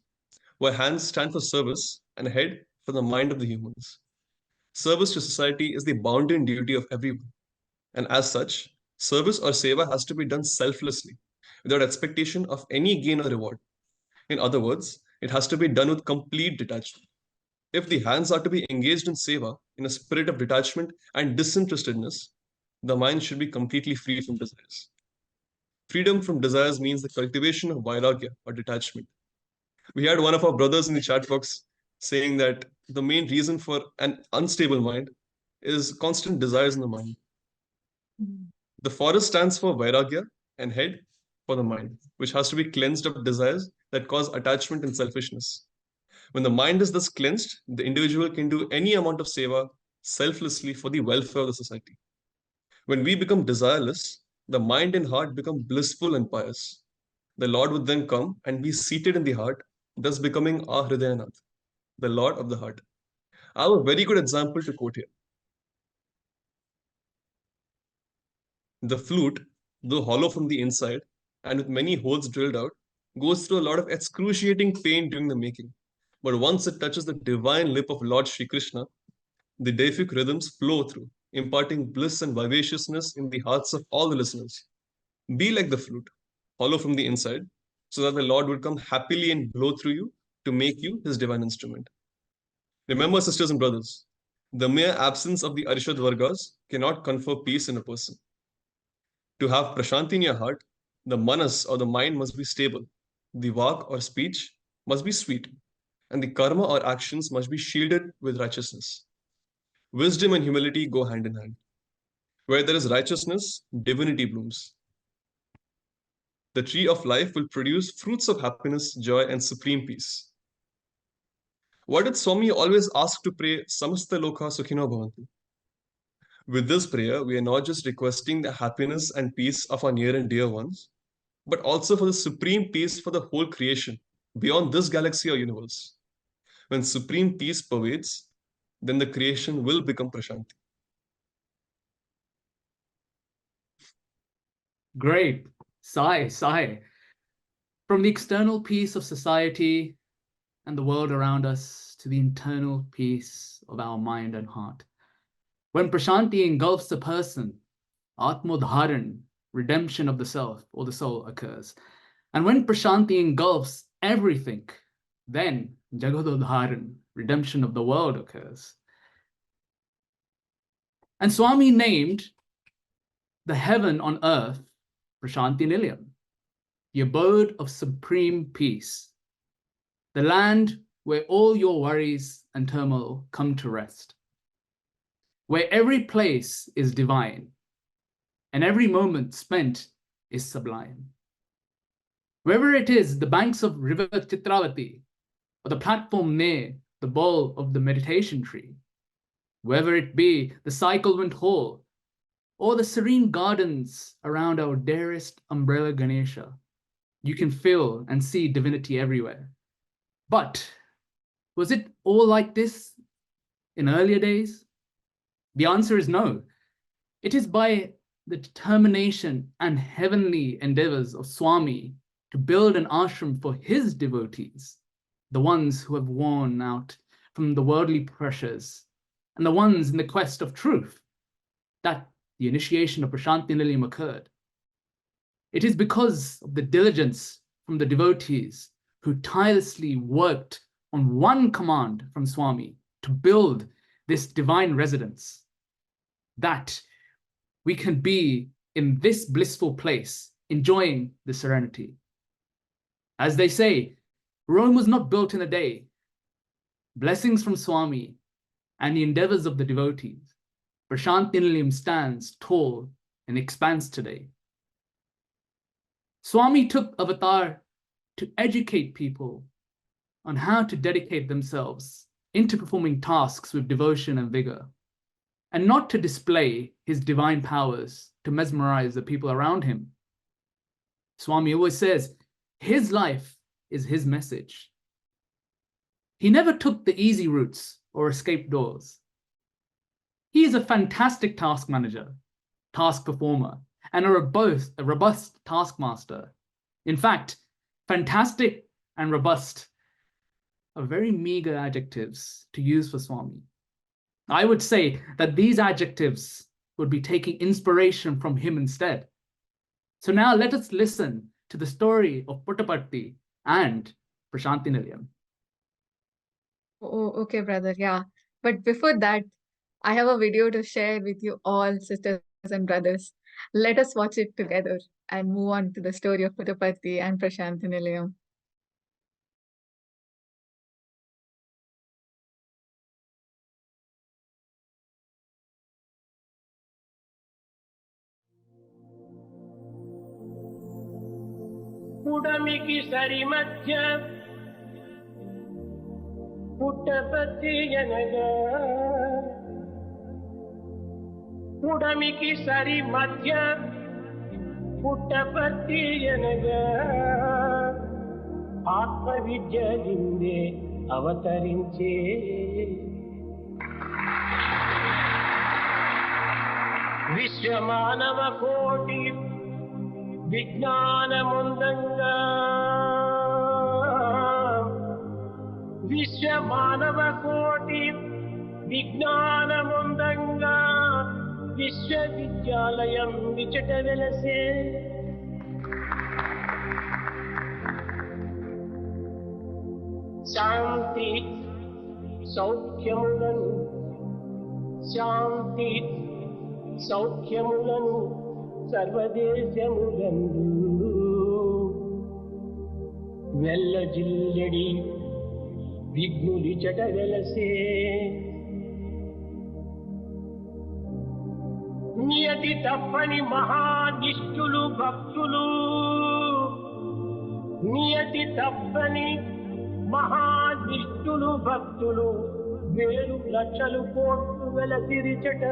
where hands stand for service and head for the mind of the humans. Service to society is the bounden duty of everyone, and as such, service or seva has to be done selflessly, without expectation of any gain or reward. In other words, it has to be done with complete detachment. If the hands are to be engaged in seva in a spirit of detachment and disinterestedness, the mind should be completely free from desires. Freedom from desires means the cultivation of vairagya or detachment. We had one of our brothers in the chat box saying that the main reason for an unstable mind is constant desires in the mind. The forest stands for vairagya and head for the mind, which has to be cleansed of desires that cause attachment and selfishness. When the mind is thus cleansed, the individual can do any amount of seva selflessly for the welfare of the society. When we become desireless, the mind and heart become blissful and pious. The Lord would then come and be seated in the heart, thus becoming our Hridayanath, the Lord of the heart. I have a very good example to quote here. The flute, though hollow from the inside and with many holes drilled out, goes through a lot of excruciating pain during the making. But once it touches the divine lip of Lord Sri Krishna, the deific rhythms flow through, imparting bliss and vivaciousness in the hearts of all the listeners. Be like the flute, hollow from the inside, so that the Lord would come happily and blow through you to make you his divine instrument. Remember, sisters and brothers, the mere absence of the Arishad Vargas cannot confer peace in a person. To have Prashanti in your heart, the manas or the mind must be stable, the vak or speech must be sweet, and the karma or actions must be shielded with righteousness. Wisdom and humility go hand in hand. Where there is righteousness, divinity blooms. The tree of life will produce fruits of happiness, joy, and supreme peace. Why did Swami always ask to pray Samasta Loka Sukhino Bhavantu? With this prayer, we are not just requesting the happiness and peace of our near and dear ones, but also for the supreme peace for the whole creation, beyond this galaxy or universe. When supreme peace pervades, then the creation will become Prashanti. Great. Sigh. From the external peace of society and the world around us to the internal peace of our mind and heart. When Prashanti engulfs a person, Atmodharan, redemption of the self or the soul occurs. And when Prashanti engulfs everything, then Jagadodharan, redemption of the world occurs. And Swami named the heaven on earth Prashanti Nilayam, the abode of supreme peace, the land where all your worries and turmoil come to rest, where every place is divine and every moment spent is sublime. Wherever it is, the banks of river Chitravati, or the platform near the bowl of the meditation tree, whether it be the cycle-wind hall, or the serene gardens around our dearest umbrella Ganesha, you can feel and see divinity everywhere. But was it all like this in earlier days? The answer is no. It is by the determination and heavenly endeavors of Swami to build an ashram for his devotees, the ones who have worn out from the worldly pressures and the ones in the quest of truth, that the initiation of Prashanti Nilayam occurred. It is because of the diligence from the devotees who tirelessly worked on one command from Swami to build this divine residence that we can be in this blissful place, enjoying the serenity. As they say, Rome was not built in a day. Blessings from Swami and the endeavors of the devotees, Prashanti Nilayam stands tall and expands today. Swami took avatar to educate people on how to dedicate themselves into performing tasks with devotion and vigor, and not to display his divine powers to mesmerize the people around him. Swami always says, his life is his message. He never took the easy routes or escape doors. He is a fantastic task manager, task performer, and a robust taskmaster. In fact, fantastic and robust are very meager adjectives to use for Swami. I would say that these adjectives would be taking inspiration from him instead. So now let us listen to the story of Puttaparthi and Prashanti Nilayam. Oh, okay, brother. Yeah. But before that, I have a video to share with you all, sisters and brothers. Let us watch it together and move on to the story of Puttaparthi and Prashanti Nilayam. ఉడమికి సరి మధ్య పుట్టపర్తి అనగా ఉడమికి సరి మధ్య పుట్టపర్తి అనగా ఆత్మ విద్య లిందే అవతరించే విశ్వమానవ కోటి విజ్ఞానముందంగా విశ్వమానవ కోటి విజ్ఞానముందంగా విశ్వవిద్యాలయం విచట వెలసే శాంతి సౌఖ్యములను శాంతి సౌఖ్యములను సర్వదేశములందు వెల్లజిల్లెడి విఘ్నులి చట వెలసే నియతి తప్పని మహానిష్ఠులు భక్తులు నియతి తప్పని మహానిష్ఠులు భక్తులు వేలు లక్షలు కోట్లు వెలసిరిచట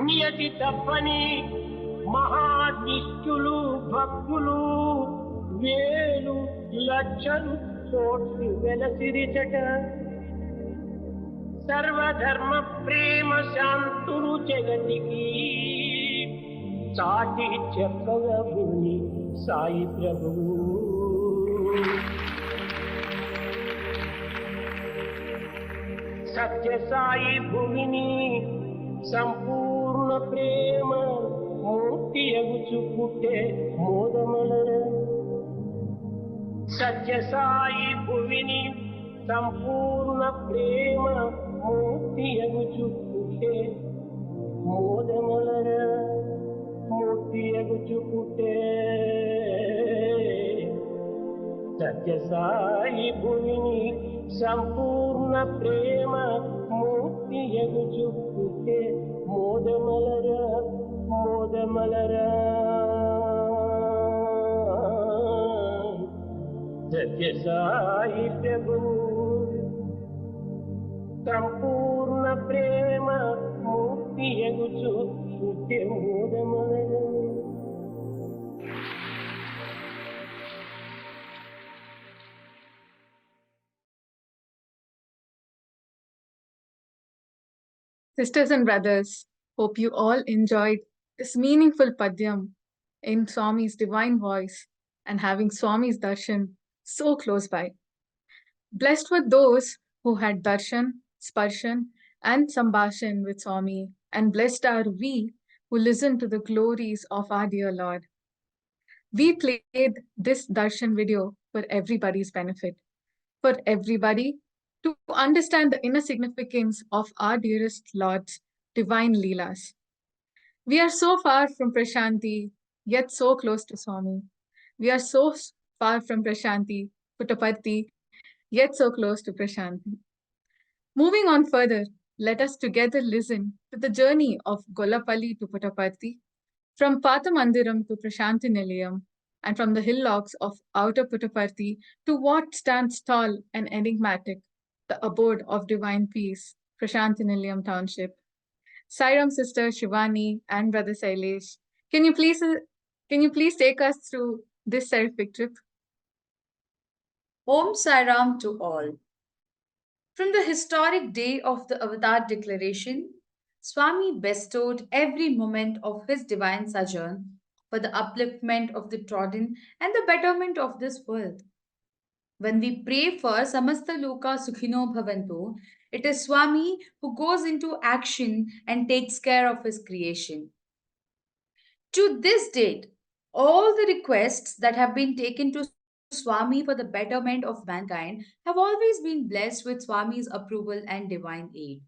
నియతి తప్పని మహానిష్ఠులు భక్తులు వేలు లక్షలు కోట్లు వెలసిరిచట సర్వధర్మ ప్రేమ శాంతులు జగతికి చాటి చెప్పగా భూమి సాయి ప్రభువు సత్య సాయి భూమిని సంపూర్ణ ప్రేమ మూర్తి ఎగుచు పుట్టే మోదమలర సత్య సాయి భూమిని సంపూర్ణ ప్రేమ మూర్తి ఎగుచు పుట్టే మోదమలర మూర్తి ఎగుచు పుట్టే సత్య సాయి భూమిని సంపూర్ణ ప్రేమ మూర్తి ఎగుచు పుట్టే మోదమలర మోదమలర సత్య సాయి ప్రభు సంపూర్ణ ప్రేమ మూర్తి ఎగుచు పుట్టే మోదమలర Sisters and brothers, hope you all enjoyed this meaningful padyam in Swami's divine voice and having Swami's darshan so close by. Blessed were those who had darshan, sparshan, and sambashan with Swami, and blessed are we who listen to the glories of our dear Lord. We played this darshan video for everybody's benefit, for everybody to understand the inner significance of our dearest Lord's divine Leelas. We are so far from Prashanti, yet so close to Swami. We are so far from Prashanti, Puttaparthi, yet so close to Prashanti. Moving on further, let us together listen to the journey of Gollapalli to Puttaparthi, from Pathamandiram to Prashanti Nilayam, and from the hillocks of outer Puttaparthi to what stands tall and enigmatic, the abode of divine peace, Prashanti Nilayam Township. Sairam sister Shivani and brother Sailesh, can you please take us through this seraphic trip? Om Sairam to all. From the historic day of the Avatar Declaration, Swami bestowed every moment of his divine sojourn for the upliftment of the trodden and the betterment of this world. When we pray for Samasta Loka Sukhino Bhavantu, it is Swami who goes into action and takes care of his creation. To this date, all the requests that have been taken to Swami for the betterment of mankind have always been blessed with Swami's approval and divine aid.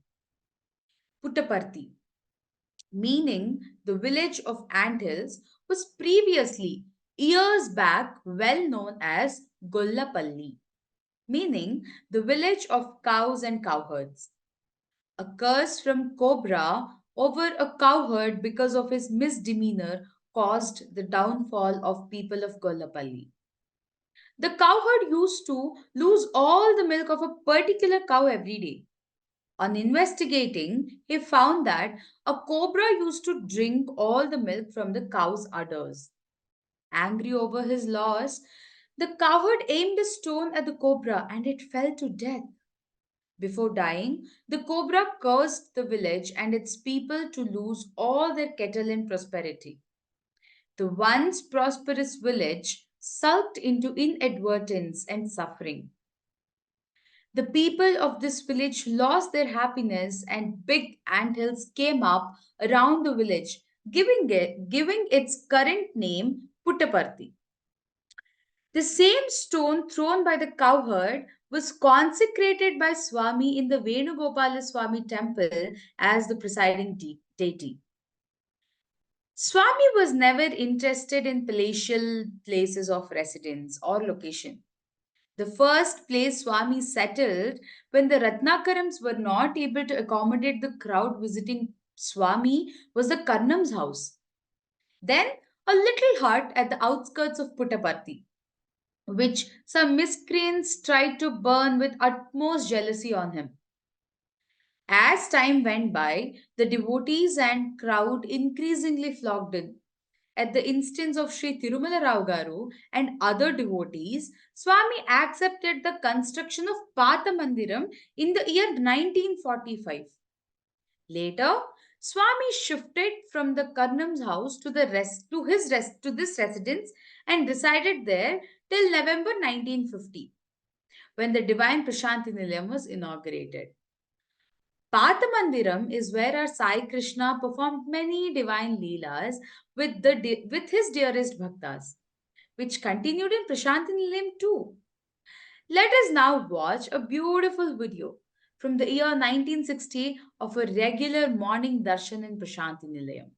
Puttaparthi, meaning the village of anthills, was previously, years back, well known as Gollapalli, meaning the village of cows and cowherds. A curse from Cobra over a cowherd because of his misdemeanor caused the downfall of people of Gollapalli. The cowherd used to lose all the milk of a particular cow every day. On investigating, he found that a cobra used to drink all the milk from the cow's udders. Angry over his loss, the cowherd aimed a stone at the cobra and it fell to death. Before dying, the cobra cursed the village and its people to lose all their cattle and prosperity. The once prosperous village sulked into inadvertence and suffering. The people of this village lost their happiness, and big anthills came up around the village, giving its current name Puttaparthi. The same stone thrown by the cowherd was consecrated by Swami in the Venugopala Swami temple as the presiding deity. Swami was never interested in palatial places of residence or location. The first place Swami settled when the Ratnakarams were not able to accommodate the crowd visiting Swami was the Karnam's house. Then a little hut at the outskirts of Puttaparthi, which some miscreants tried to burn with utmost jealousy on him. As time went by, the devotees and crowd increasingly flocked in. At the instance of Sri Tirumala Rao Garu and other devotees, Swami accepted the construction of Patha Mandiram in the year 1945. Later, Swami shifted from the Karnam's house to this residence and resided there till November 1950, when the divine Prashanti Nilayam was inaugurated. Patha Mandiram is where our Sai Krishna performed many divine leelas with his dearest bhaktas, which continued in Prashanti Nilayam too. Let us now watch a beautiful video from the year 1960 of a regular morning darshan in Prashanti Nilayam.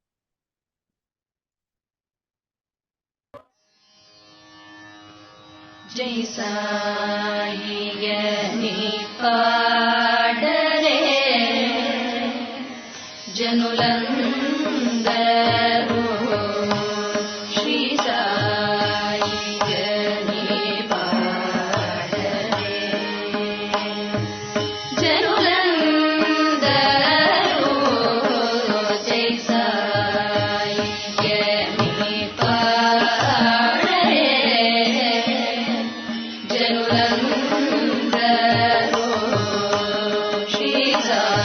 Jai Sai padare janulandaru Shri Sai padare janulandaru Jai Sai Janulandaru Shri Sai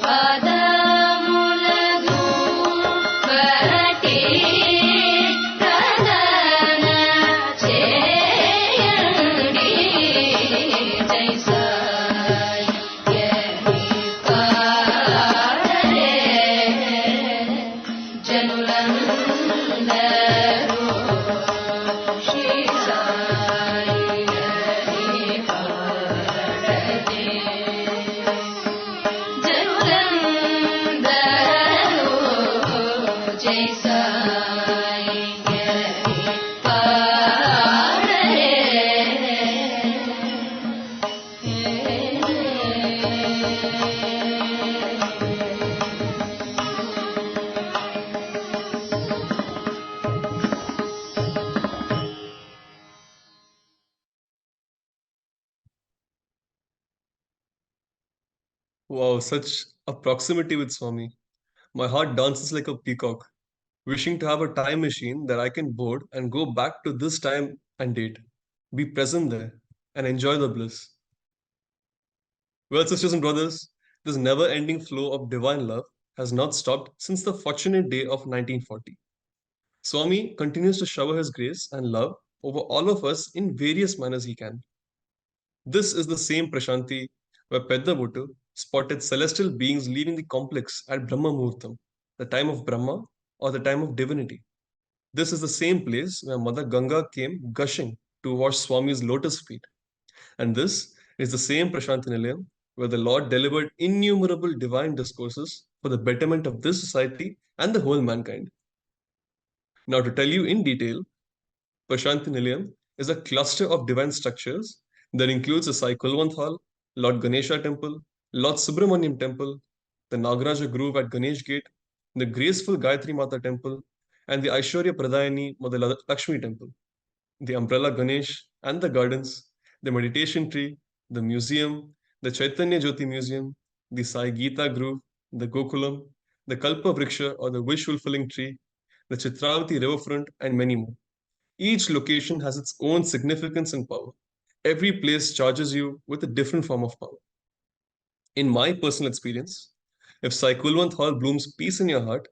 పదములదు బట్టి ప్రదాన చేయండి జై సాయి యహి పాడరే జనులందరూ శ్రీ సాయి యహి పాడరే జనులందరూ జై Sai యహి పాడరే Wow, such a proximity with Swami. My heart dances like a peacock, wishing to have a time machine that I can board and go back to this time and date, be present there, and enjoy the bliss. Well, sisters and brothers, this never ending flow of divine love has not stopped since the fortunate day of 1940. Swami continues to shower his grace and love over all of us in various manners he can. This is the same Prashanti where Peddavuttu spotted celestial beings leaving the complex at Brahma Muhurtam, the time of Brahma or the time of divinity. This is the same place where Mother Ganga came gushing to wash Swami's lotus feet. And this is the same Prashanti Nilayam where the Lord delivered innumerable divine discourses for the betterment of this society and the whole mankind. Now, to tell you in detail, Prashanti Nilayam is a cluster of divine structures that includes the Sai Kulwant Hall, Lord Ganesha Temple, Lord Subramaniam Temple, the Nagaraja Grove at Ganesh Gate, the graceful Gayatri Mata Temple, and the Aishwarya Pradayani Mother Lakshmi Temple, the Umbrella Ganesh and the gardens, the meditation tree, the museum, the Chaitanya Jyoti Museum, the Sai Gita Grove, the Gokulam, the Kalpa Vriksha or the wish fulfilling tree, the Chitravati riverfront, and many more. Each location has its own significance and power. Every place charges you with a different form of power. In my personal experience, if Sai Kulwant Hall blooms peace in your heart,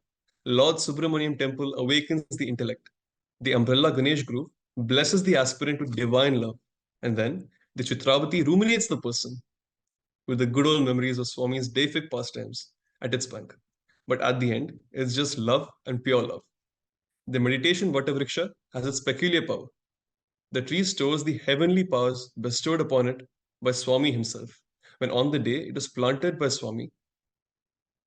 Lord Subramaniam Temple awakens the intellect. The Umbrella Ganesh Grove blesses the aspirant with divine love. And then the Chitravati ruminates the person with the good old memories of Swami's deific pastimes at its bank. But at the end, it's just love and pure love. The meditation Vatavriksha has its peculiar power. The tree stores the heavenly powers bestowed upon it by Swami himself. When on the day it was planted by Swami,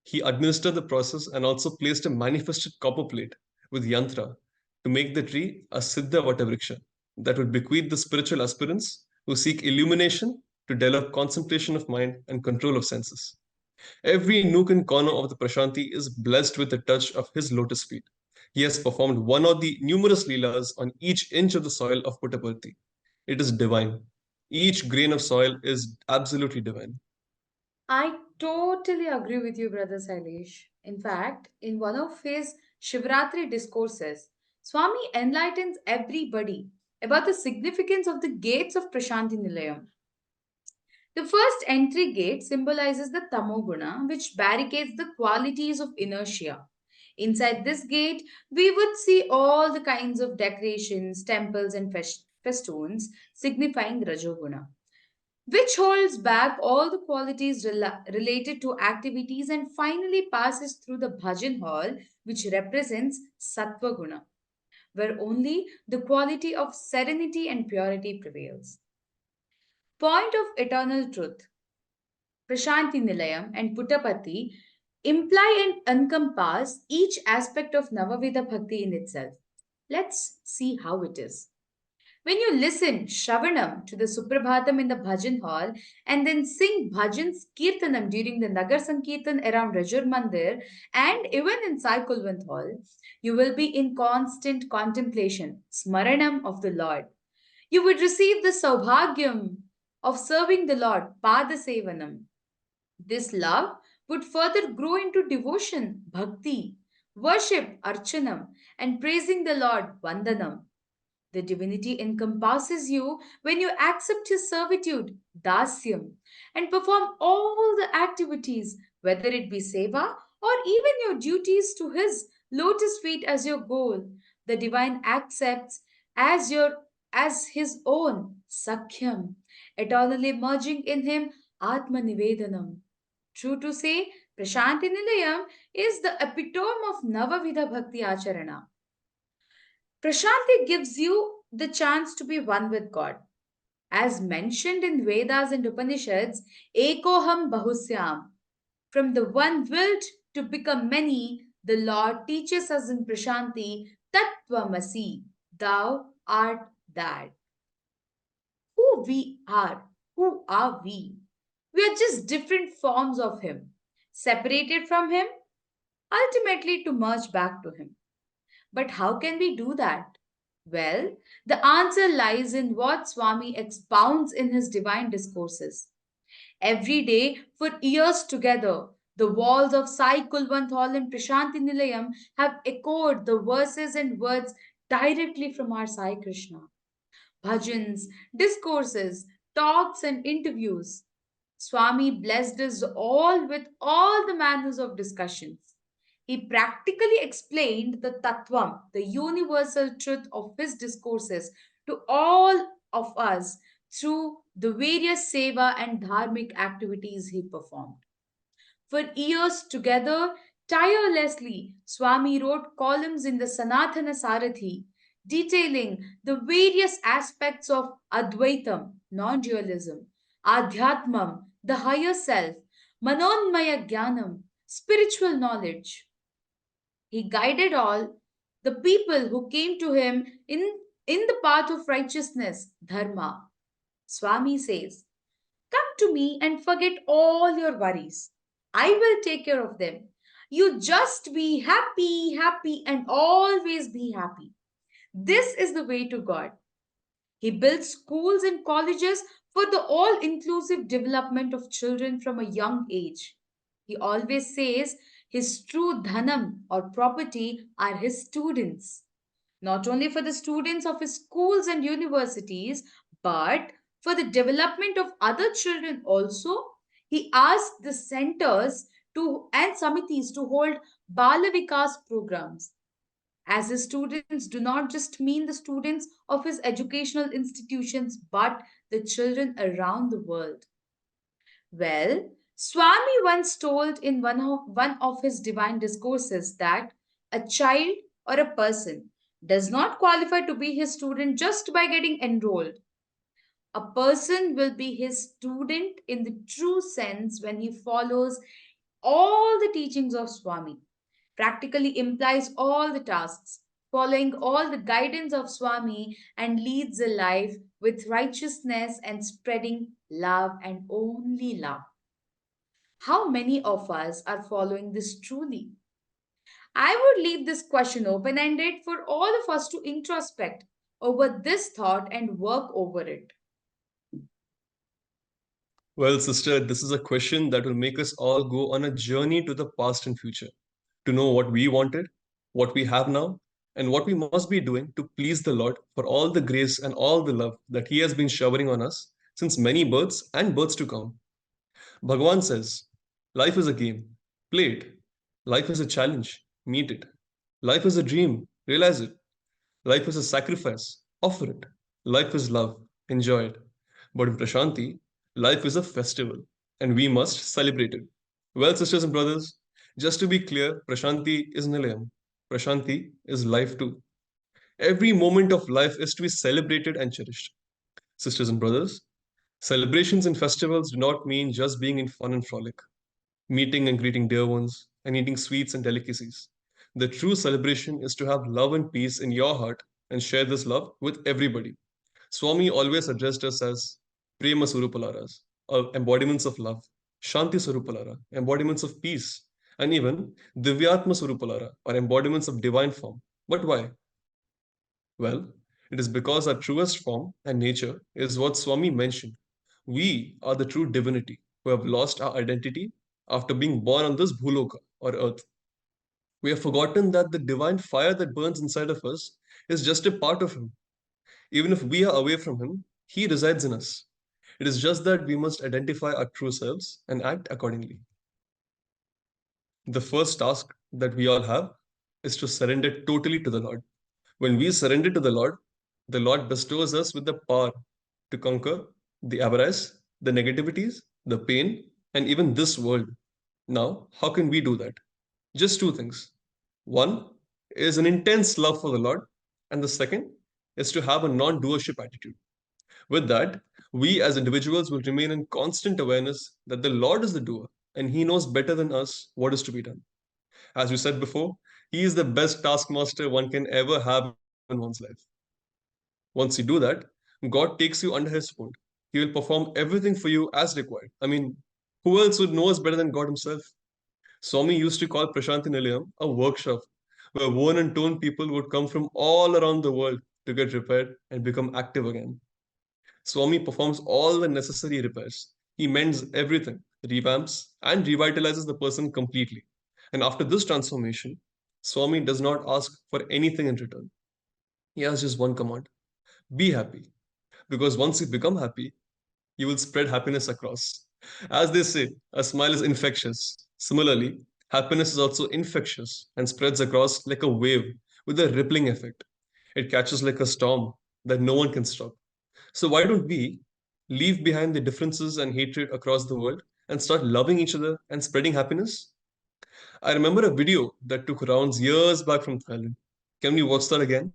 he administered the process and also placed a manifested copper plate with yantra to make the tree a Siddha Vatavriksha that would bequeath the spiritual aspirants who seek illumination to develop concentration of mind and control of senses. Every nook and corner of the Prashanti is blessed with the touch of his lotus feet. He has performed one of the numerous leelas on each inch of the soil of Puttaparthi. It is divine. Each grain of soil is absolutely divine. I totally agree with you, Brother Sailesh. In fact, in one of his Shivratri discourses, Swami enlightens everybody about the significance of the gates of Prashanti Nilayam. The first entry gate symbolizes the Tamoguna, which barricades the qualities of inertia. Inside this gate, we would see all the kinds of decorations, temples, and festoons signifying Rajoguna, which holds back all the qualities related to activities and finally passes through the bhajan hall, which represents Sattva Guna, where only the quality of serenity and purity prevails. Point of eternal truth. Prashanti Nilayam and Puttaparthi imply and encompass each aspect of Navavida Bhakti in itself. Let's see how it is. When you listen Shravanam to the Suprabhatam in the Bhajan hall and then sing Bhajans Kirtanam during the Nagar Sankirtan around Rajur Mandir and even in Sai Kulwant hall, you will be in constant contemplation, Smaranam of the Lord. You would receive the Saubhagyam of serving the Lord, Pada Sevanam. This love would further grow into devotion, Bhakti, worship, Archanam, and praising the Lord, Vandanam. The divinity encompasses you when you accept his servitude, dasyam, and perform all the activities, whether it be seva or even your duties to his lotus feet as your goal. The divine accepts as his own sakhyam, eternally merging in him atma nivedanam. True to say, Prashanti Nilayam is the epitome of Navavidha Bhakti Acharana. Prashanti gives you the chance to be one with God. As mentioned in Vedas and Upanishads, Ekoham Bahusyam. From the one willed to become many, the Lord teaches us in Prashanti, Tattvamasi, thou art that. Who we are, who are we? We are just different forms of Him, separated from Him, ultimately to merge back to Him. But how can we do that? Well, the answer lies in what Swami expounds in his divine discourses. Every day, for years together, the walls of Sai Kulwant Hall and Prashanti Nilayam have echoed the verses and words directly from our Sai Krishna. Bhajans, discourses, talks, and interviews. Swami blessed us all with all the manners of discussions. He practically explained the Tattvam, the universal truth of his discourses, to all of us through the various seva and dharmic activities he performed. For years together, tirelessly, Swami wrote columns in the Sanatana Sarathi detailing the various aspects of Advaitam, non dualism, Adhyatmam, the higher self, Manonmaya Jnanam, spiritual knowledge. He guided all the people who came to him in the path of righteousness, Dharma. Swami says, come to me and forget all your worries. I will take care of them. You just be happy, happy, and always be happy. This is the way to God. He built schools and colleges for the all inclusive development of children from a young age. He always says his true dhanam or property are his students. Not only for the students of his schools and universities, but for the development of other children also. He asked the centers and samitis to hold Bala Vikas programs, as his students do not just mean the students of his educational institutions but the children around the world. Well, Swami once told in one of his divine discourses that a child or a person does not qualify to be his student just by getting enrolled. A person will be his student in the true sense when he follows all the teachings of Swami, practically implies all the tasks, following all the guidance of Swami, and leads a life with righteousness and spreading love and only love. How many of us are following this truly? I would leave this question open ended for all of us to introspect over this thought and work over it. Well, sister, this is a question that will make us all go on a journey to the past and future to know what we wanted, what we have now, and what we must be doing to please the Lord for all the grace and all the love that He has been showering on us since many births and births to come. Bhagavan says, life is a game, play it. Life is a challenge, meet it. Life is a dream, realize it. Life is a sacrifice, offer it. Life is love, enjoy it. But in Prashanti, life is a festival, and we must celebrate it. Well, sisters and brothers, just to be clear, Prashanti is Nilayam. Prashanti is life too. Every moment of life is to be celebrated and cherished. Sisters and brothers, celebrations and festivals do not mean just being in fun and frolic, meeting and greeting dear ones, and eating sweets and delicacies. The true celebration is to have love and peace in your heart and share this love with everybody. Swami always addressed us as Prema Surupalaras, or embodiments of love, Shanti Surupalara, embodiments of peace, and even Divyatma Surupalara, or embodiments of divine form. But why? Well, it is because our truest form and nature is what Swami mentioned. We are the true divinity who have lost our identity after being born on this bhuloka or earth. We have forgotten that the divine fire that burns inside of us is just a part of Him. Even if we are away from Him, He resides in us. It is just that we must identify our true selves and act accordingly. The first task that we all have is to surrender totally to the Lord. When we surrender to the Lord bestows us with the power to conquer the avarice, the negativities, the pain, and even this world. Now, how can we do that? Just two things. One is an intense love for the Lord, and the second is to have a non doership attitude. With that, we as individuals will remain in constant awareness that the Lord is the doer and He knows better than us what is to be done. As we said before, He is the best taskmaster one can ever have in one's life. Once you do that, God takes you under His fold. He will perform everything for you as required. I mean, who else would know us better than God Himself? Swami used to call Prashanti Nilayam a workshop where worn and torn people would come from all around the world to get repaired and become active again. Swami performs all the necessary repairs. He mends everything, revamps, and revitalizes the person completely. And after this transformation, Swami does not ask for anything in return. He has just one command: be happy. Because once you become happy, you will spread happiness across. As they say, a smile is infectious. Similarly, happiness is also infectious and spreads across like a wave with a rippling effect. It catches like a storm that no one can stop. So, why don't we leave behind the differences and hatred across the world and start loving each other and spreading happiness? I remember a video that took rounds years back from Thailand. Can we watch that again?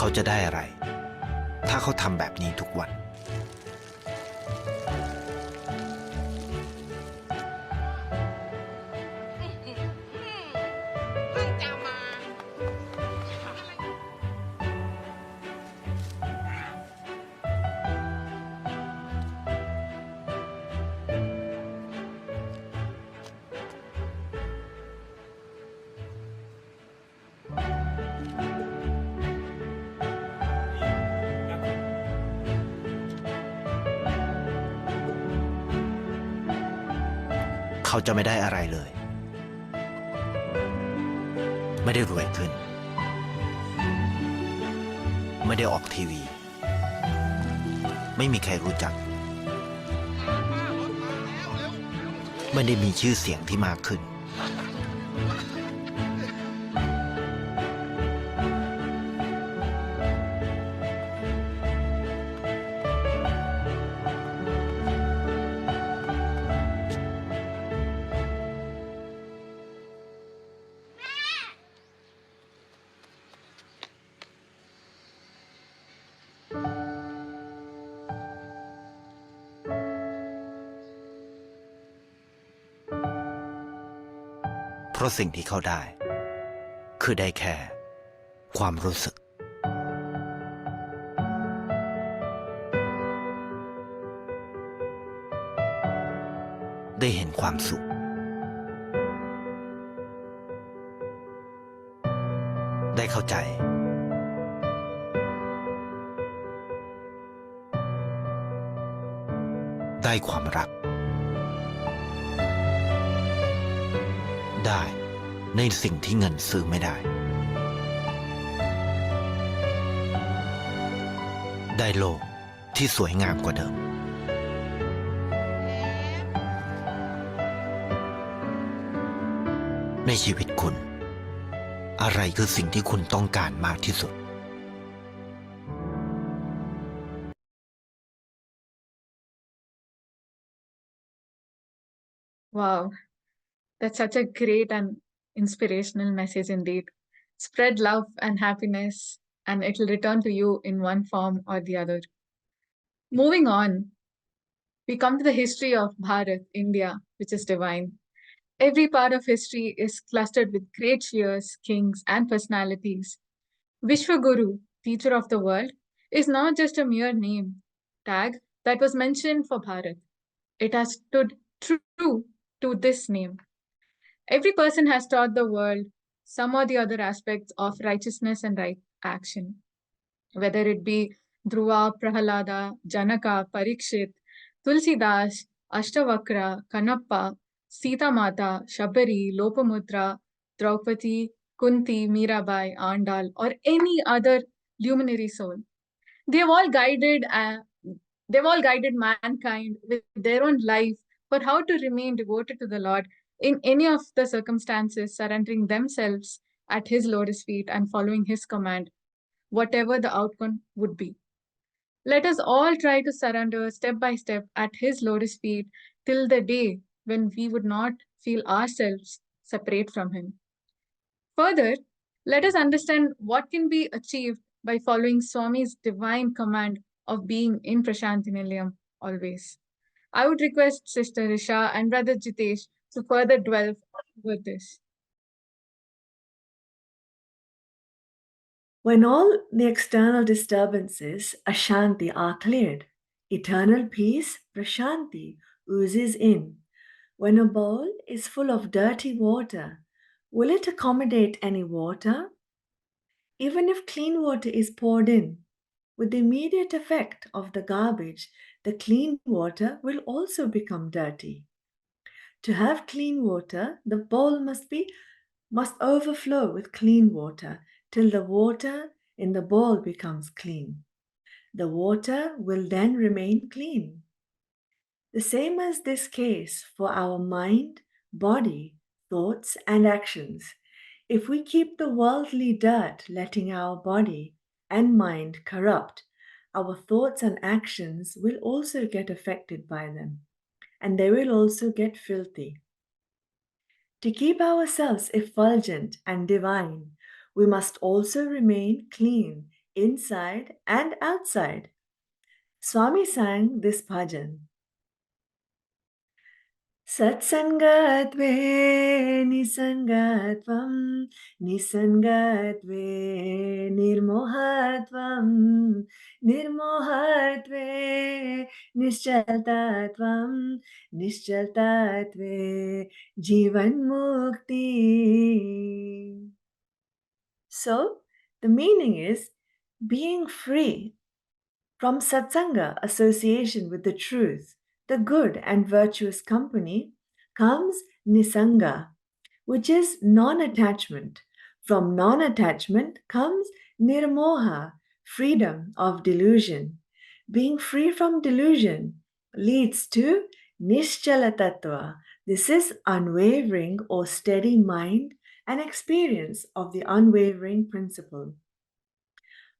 เขาจะได้อะไร ถ้าเขาทำแบบนี้ทุกวัน เขาจะไม่ได้อะไรเลย ไม่ได้รวยขึ้น ไม่ได้ออกทีวี ไม่มีใครรู้จัก ไม่ได้มีชื่อเสียงที่มากขึ้น เพราะสิ่งที่เขาได้ คือได้แค่ความรู้สึก ได้เห็นความสุข ได้เข้าใจ ได้ความรัก ได้ในสิ่งที่เงินซื้อไม่ได้ ได้โลกที่สวยงามกว่าเดิม ในชีวิตคุณ อะไรคือสิ่งที่คุณต้องการมากที่สุด Wow, that's such a great and inspirational message indeed. Spread love and happiness, and it will return to you in one form or the other. Moving on, we come to the history of Bharat, India, which is divine. Every part of history is clustered with great seers, kings, and personalities. Vishwaguru, teacher of the world, is not just a mere name tag that was mentioned for Bharat. It has stood true to this name. Every person has taught the world some or the other aspects of righteousness and right action, whether it be Dhruva, Prahalada, Janaka, Parikshit, Tulsidas, Ashtavakra, Kanappa, Sita Mata, Shabari, Lopamudra, Draupadi, Kunti, Mirabai, Andal, or any other luminary soul. They've all guided they've all guided mankind with their own life for how to remain devoted to the Lord in any of the circumstances, surrendering themselves at His lotus feet and following His command, whatever the outcome would be. Let us all try to surrender step by step at His lotus feet till the day when we would not feel ourselves separate from Him. Further, let us understand what can be achieved by following Swami's divine command of being in Prashanti Nilayam always. I would request Sister Risha and Brother Jitesh to further delve with this. When all the external disturbances, Ashanti, are cleared, eternal peace, Prashanti, oozes in. When a bowl is full of dirty water, will it accommodate any water? Even if clean water is poured in, with the immediate effect of the garbage, the clean water will also become dirty. To have clean water, the bowl must overflow with clean water till the water in the bowl becomes clean. The water will then remain clean. The same as this case for our mind, body, thoughts, and actions. If we keep the worldly dirt letting our body and mind corrupt, our thoughts and actions will also get affected by them, and they will also get filthy. To keep ourselves effulgent and divine, we must also remain clean inside and outside. Swami sang this bhajan. Satsangatve nisangatvam, nisangatve nirmohatvam, nirmohatve nischaltatvam, nischaltatve jivan mukti. So, the meaning is being free from satsanga, association with the truth, the good and virtuous company, comes nisanga, which is non-attachment. From non-attachment comes nirmoha, freedom of delusion. Being free from delusion leads to nischala tattva. This is unwavering or steady mind and experience of the unwavering principle.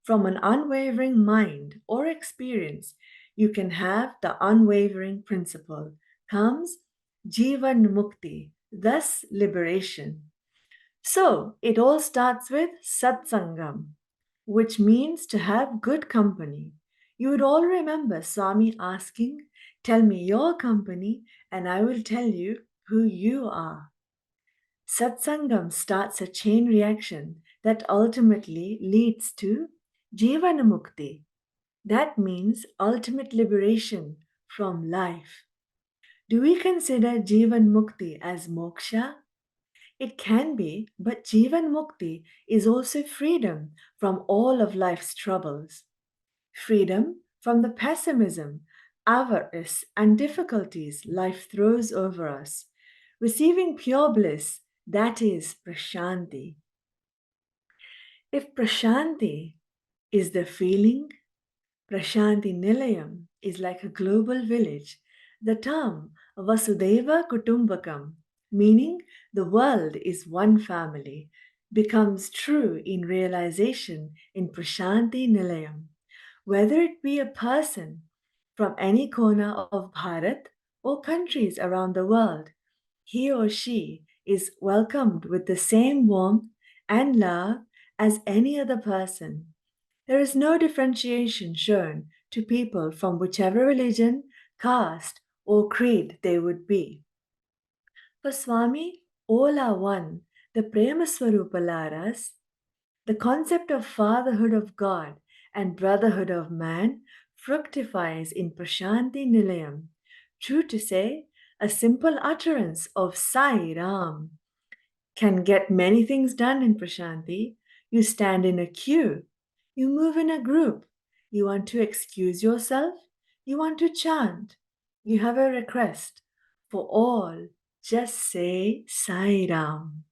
From an unwavering mind or experience, you can have the unwavering principle. Comes Jivan Mukti, thus liberation. So, it all starts with Satsangam, which means to have good company. You would all remember Swami asking, "Tell me your company, and I will tell you who you are." Satsangam starts a chain reaction that ultimately leads to Jivana Mukti. That means ultimate liberation from life. Do we consider Jivan Mukti as moksha? It can be, but Jivan Mukti is also freedom from all of life's troubles. Freedom from the pessimism, avarice, and difficulties life throws over us. Receiving pure bliss, that is Prashanti. If Prashanti is the feeling, Prashanti Nilayam is like a global village. The term Vasudeva Kutumbakam, meaning the world is one family, becomes true in realization in Prashanti Nilayam. Whether it be a person from any corner of Bharat or countries around the world, he or she is welcomed with the same warmth and love as any other person. There is no differentiation shown to people from whichever religion, caste, or creed they would be. For Swami, all are one, the Prema Swarupalaras, the concept of fatherhood of God and brotherhood of man fructifies in Prashanti Nilayam. True to say, a simple utterance of Sai Ram can get many things done in Prashanti. You stand in a queue, you move in a group, you want to excuse yourself, you want to chant, you have a request. For all, just say Sai Ram.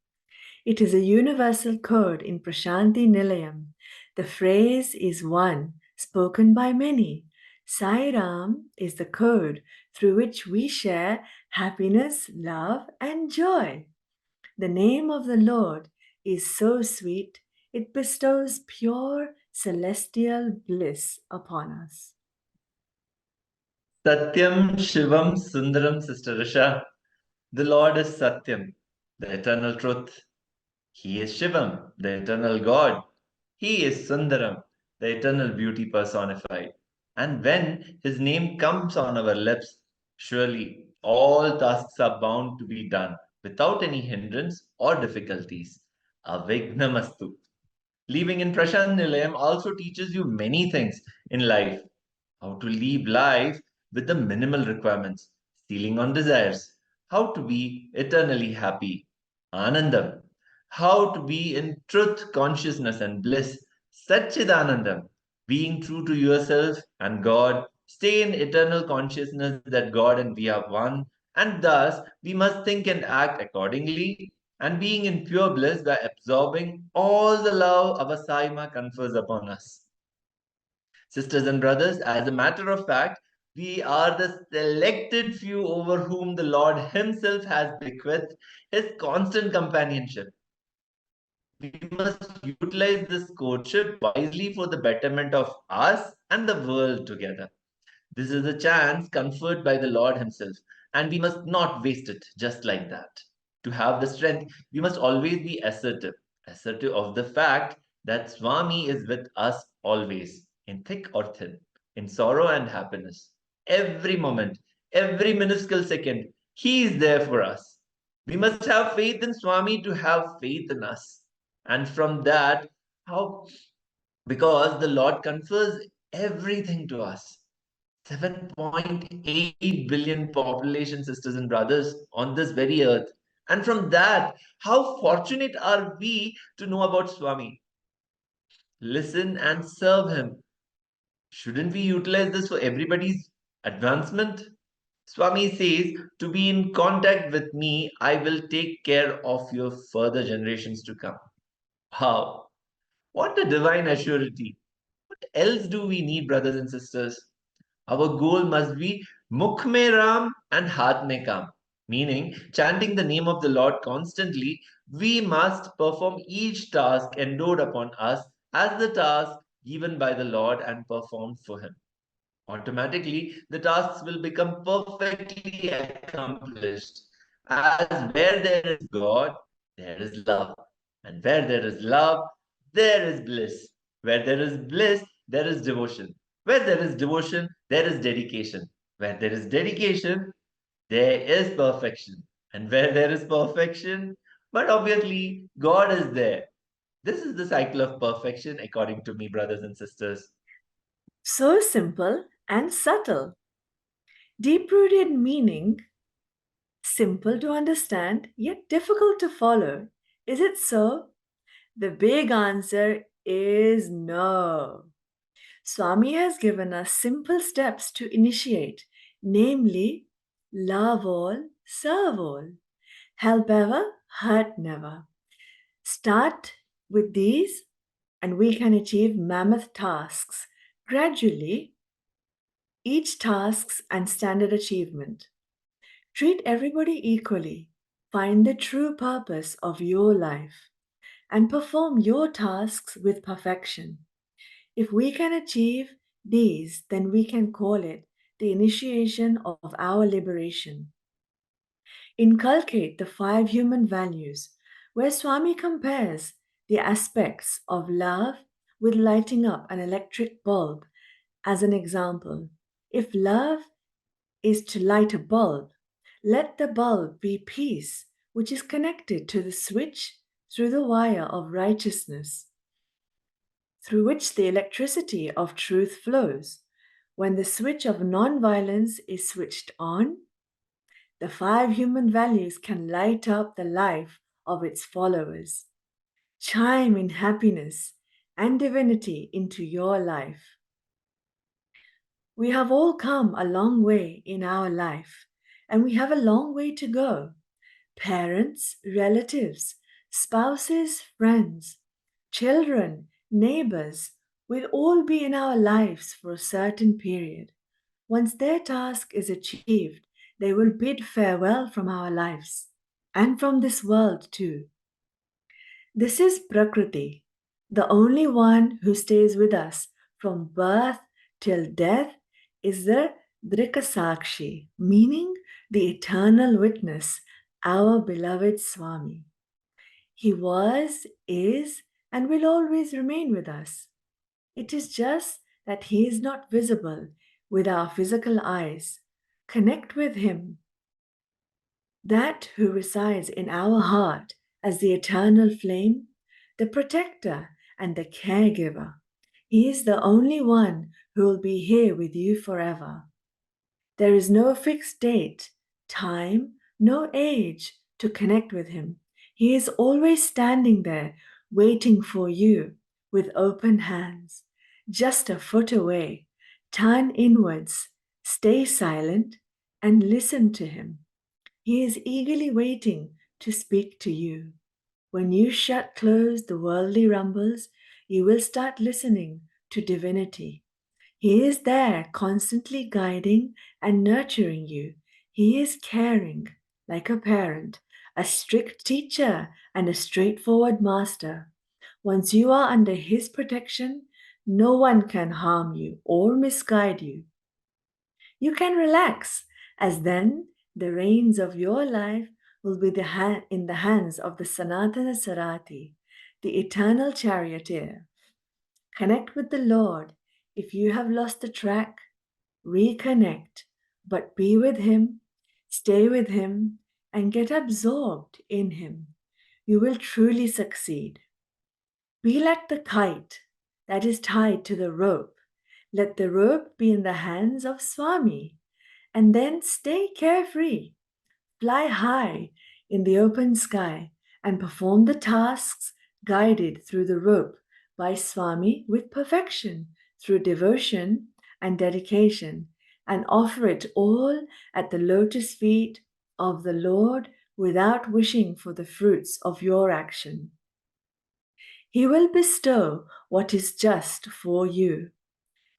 It is a universal code in Prashanti Nilayam. The phrase is one, spoken by many. Sai Ram is the code through which we share happiness, love, and joy. The name of the Lord is so sweet, it bestows pure celestial bliss upon us. Satyam Shivam Sundaram, Sister Risha. The Lord is Satyam, the eternal truth. He is Shivam, the eternal God. He is Sundaram, the eternal beauty personified. And when his name comes on our lips, surely all tasks are bound to be done without any hindrance or difficulties. Avignamastu. Living in Prashant Nilayam also teaches you many things in life. How to live life with the minimal requirements, stealing on desires, how to be eternally happy, Anandam, how to be in truth, consciousness, and bliss, Satchidanandam, being true to yourself and God, stay in eternal consciousness that God and we are one, and thus we must think and act accordingly, and being in pure bliss by absorbing all the love our Saima confers upon us. Sisters and brothers, as a matter of fact, we are the selected few over whom the Lord Himself has bequeathed His constant companionship. We must utilize this courtship wisely for the betterment of us and the world together. This is a chance conferred by the Lord Himself, and we must not waste it just like that. To have the strength, we must always be assertive of the fact that Swami is with us always, in thick or thin, in sorrow and happiness. Every moment, every minuscule second, He is there for us. We must have faith in Swami to have faith in us. And from that, how? Because the Lord confers everything to us. 7.8 billion population, sisters and brothers, on this very earth. And from that, how fortunate are we to know about Swami? Listen and serve Him. Shouldn't we utilize this for everybody's advancement? Swami says, to be in contact with me, I will take care of your further generations to come. Wow, what a divine assurity. What else do we need, brothers and sisters? Our goal must be Mukh mein Ram and Haath mein Kam, meaning chanting the name of the Lord constantly. We must perform each task endowed upon us as the task given by the Lord and performed for Him. Automatically, the tasks will become perfectly accomplished. As where there is God, there is love. And where there is love, there is bliss. Where there is bliss, there is devotion. Where there is devotion, there is dedication. Where there is dedication, there is perfection. And where there is perfection, but obviously, God is there. This is the cycle of perfection, according to me, brothers and sisters. So simple and subtle. Deep-rooted meaning, simple to understand, yet difficult to follow. Is it so? The big answer is no. Swami has given us simple steps to initiate, namely, love all, serve all, help ever, hurt never. Start with these, and we can achieve mammoth tasks. Gradually, each tasks and standard achievement. Treat everybody equally. Find the true purpose of your life and perform your tasks with perfection. If we can achieve these, then we can call it the initiation of our liberation. Inculcate the 5 human values, where Swami compares the aspects of love with lighting up an electric bulb as an example. If love is to light a bulb. Let the bulb be peace, which is connected to the switch through the wire of righteousness, through which the electricity of truth flows. When the switch of non-violence is switched on, the 5 human values can light up the life of its followers. Chime in happiness and divinity into your life. We have all come a long way in our life, and we have a long way to go. Parents, relatives, spouses, friends, children, neighbors will all be in our lives for a certain period. Once their task is achieved, they will bid farewell from our lives and from this world too. This is Prakriti, the only one who stays with us from birth till death is the Drikasakshi, meaning the eternal witness, our beloved Swami. He was, is, and will always remain with us. It is just that he is not visible with our physical eyes. Connect with him, that who resides in our heart as the eternal flame, the protector and the caregiver. He is the only one who will be here with you forever. There is no fixed date, time, no age to connect with him. He is always standing there, waiting for you with open hands. Just a foot away, turn inwards, stay silent, and listen to him. He is eagerly waiting to speak to you. When you shut close the worldly rumbles, you will start listening to divinity. He is there constantly guiding and nurturing you. He is caring, like a parent, a strict teacher, and a straightforward master. Once you are under his protection, no one can harm you or misguide you. You can relax, as then the reins of your life will be in the hands of the Sanatana Sarati, the eternal charioteer. Connect with the Lord. If you have lost the track, reconnect, but be with him, stay with him, and get absorbed in him. You will truly succeed. Be like the kite that is tied to the rope. Let the rope be in the hands of Swami, and then stay carefree. Fly high in the open sky and perform the tasks guided through the rope by Swami with perfection through devotion and dedication, and offer it all at the lotus feet of the Lord without wishing for the fruits of your action. He will bestow what is just for you.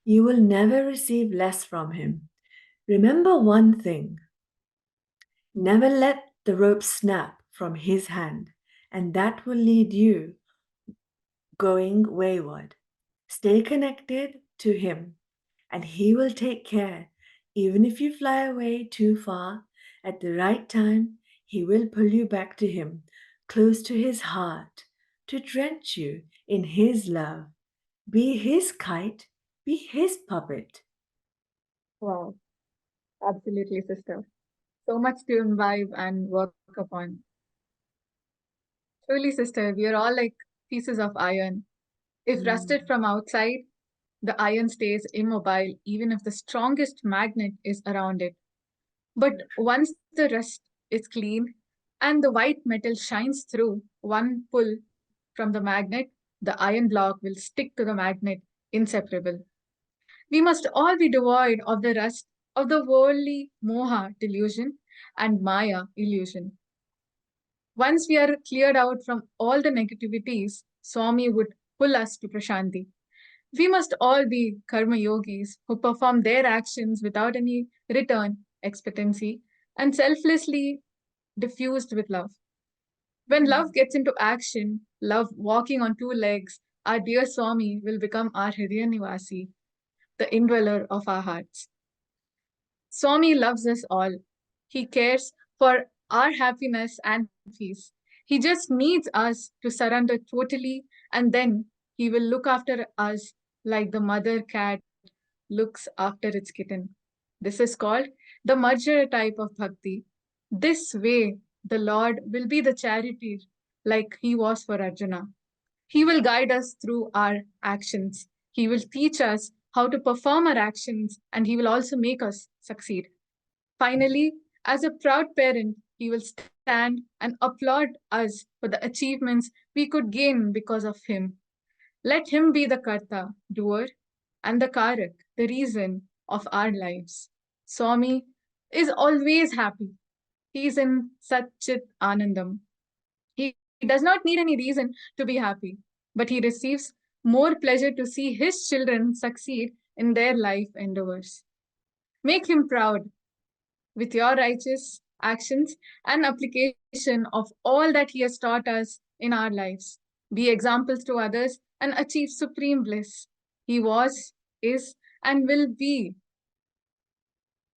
You will never receive less from him. Remember one thing. Never let the rope snap from his hand, and that will lead you going wayward. Stay connected to him, and he will take care. Even if you fly away too far, at the right time, he will pull you back to him, close to his heart, to drench you in his love. Be his kite, be his puppet. Wow, absolutely, sister. So much to imbibe and work upon. Truly, sister, we are all like pieces of iron. If rusted from outside, the iron stays immobile even if the strongest magnet is around it. But once the rust is clean and the white metal shines through one pull from the magnet, the iron block will stick to the magnet inseparable. We must all be devoid of the rust of the worldly moha delusion and maya illusion. Once we are cleared out from all the negativities, Swami would pull us to Prashanti. We must all be karma yogis who perform their actions without any return expectancy and selflessly diffused with love. When love gets into action, love walking on 2 legs, our dear Swami will become our Hridaya Nivasi, the indweller of our hearts. Swami loves us all. He cares for our happiness and peace. He just needs us to surrender totally, and then he will look after us like the mother cat looks after its kitten. This is called the merger type of bhakti. This way, the Lord will be the charioteer like he was for Arjuna. He will guide us through our actions. He will teach us how to perform our actions, and he will also make us succeed. Finally, as a proud parent, he will stand and applaud us for the achievements we could gain because of him. Let him be the Karta, doer, and the Karak, the reason of our lives. Swami is always happy. He is in Satchit Anandam. He does not need any reason to be happy, but he receives more pleasure to see his children succeed in their life endeavors. Make him proud with your righteous actions and application of all that he has taught us in our lives. Be examples to others and achieve supreme bliss. He was, is, and will be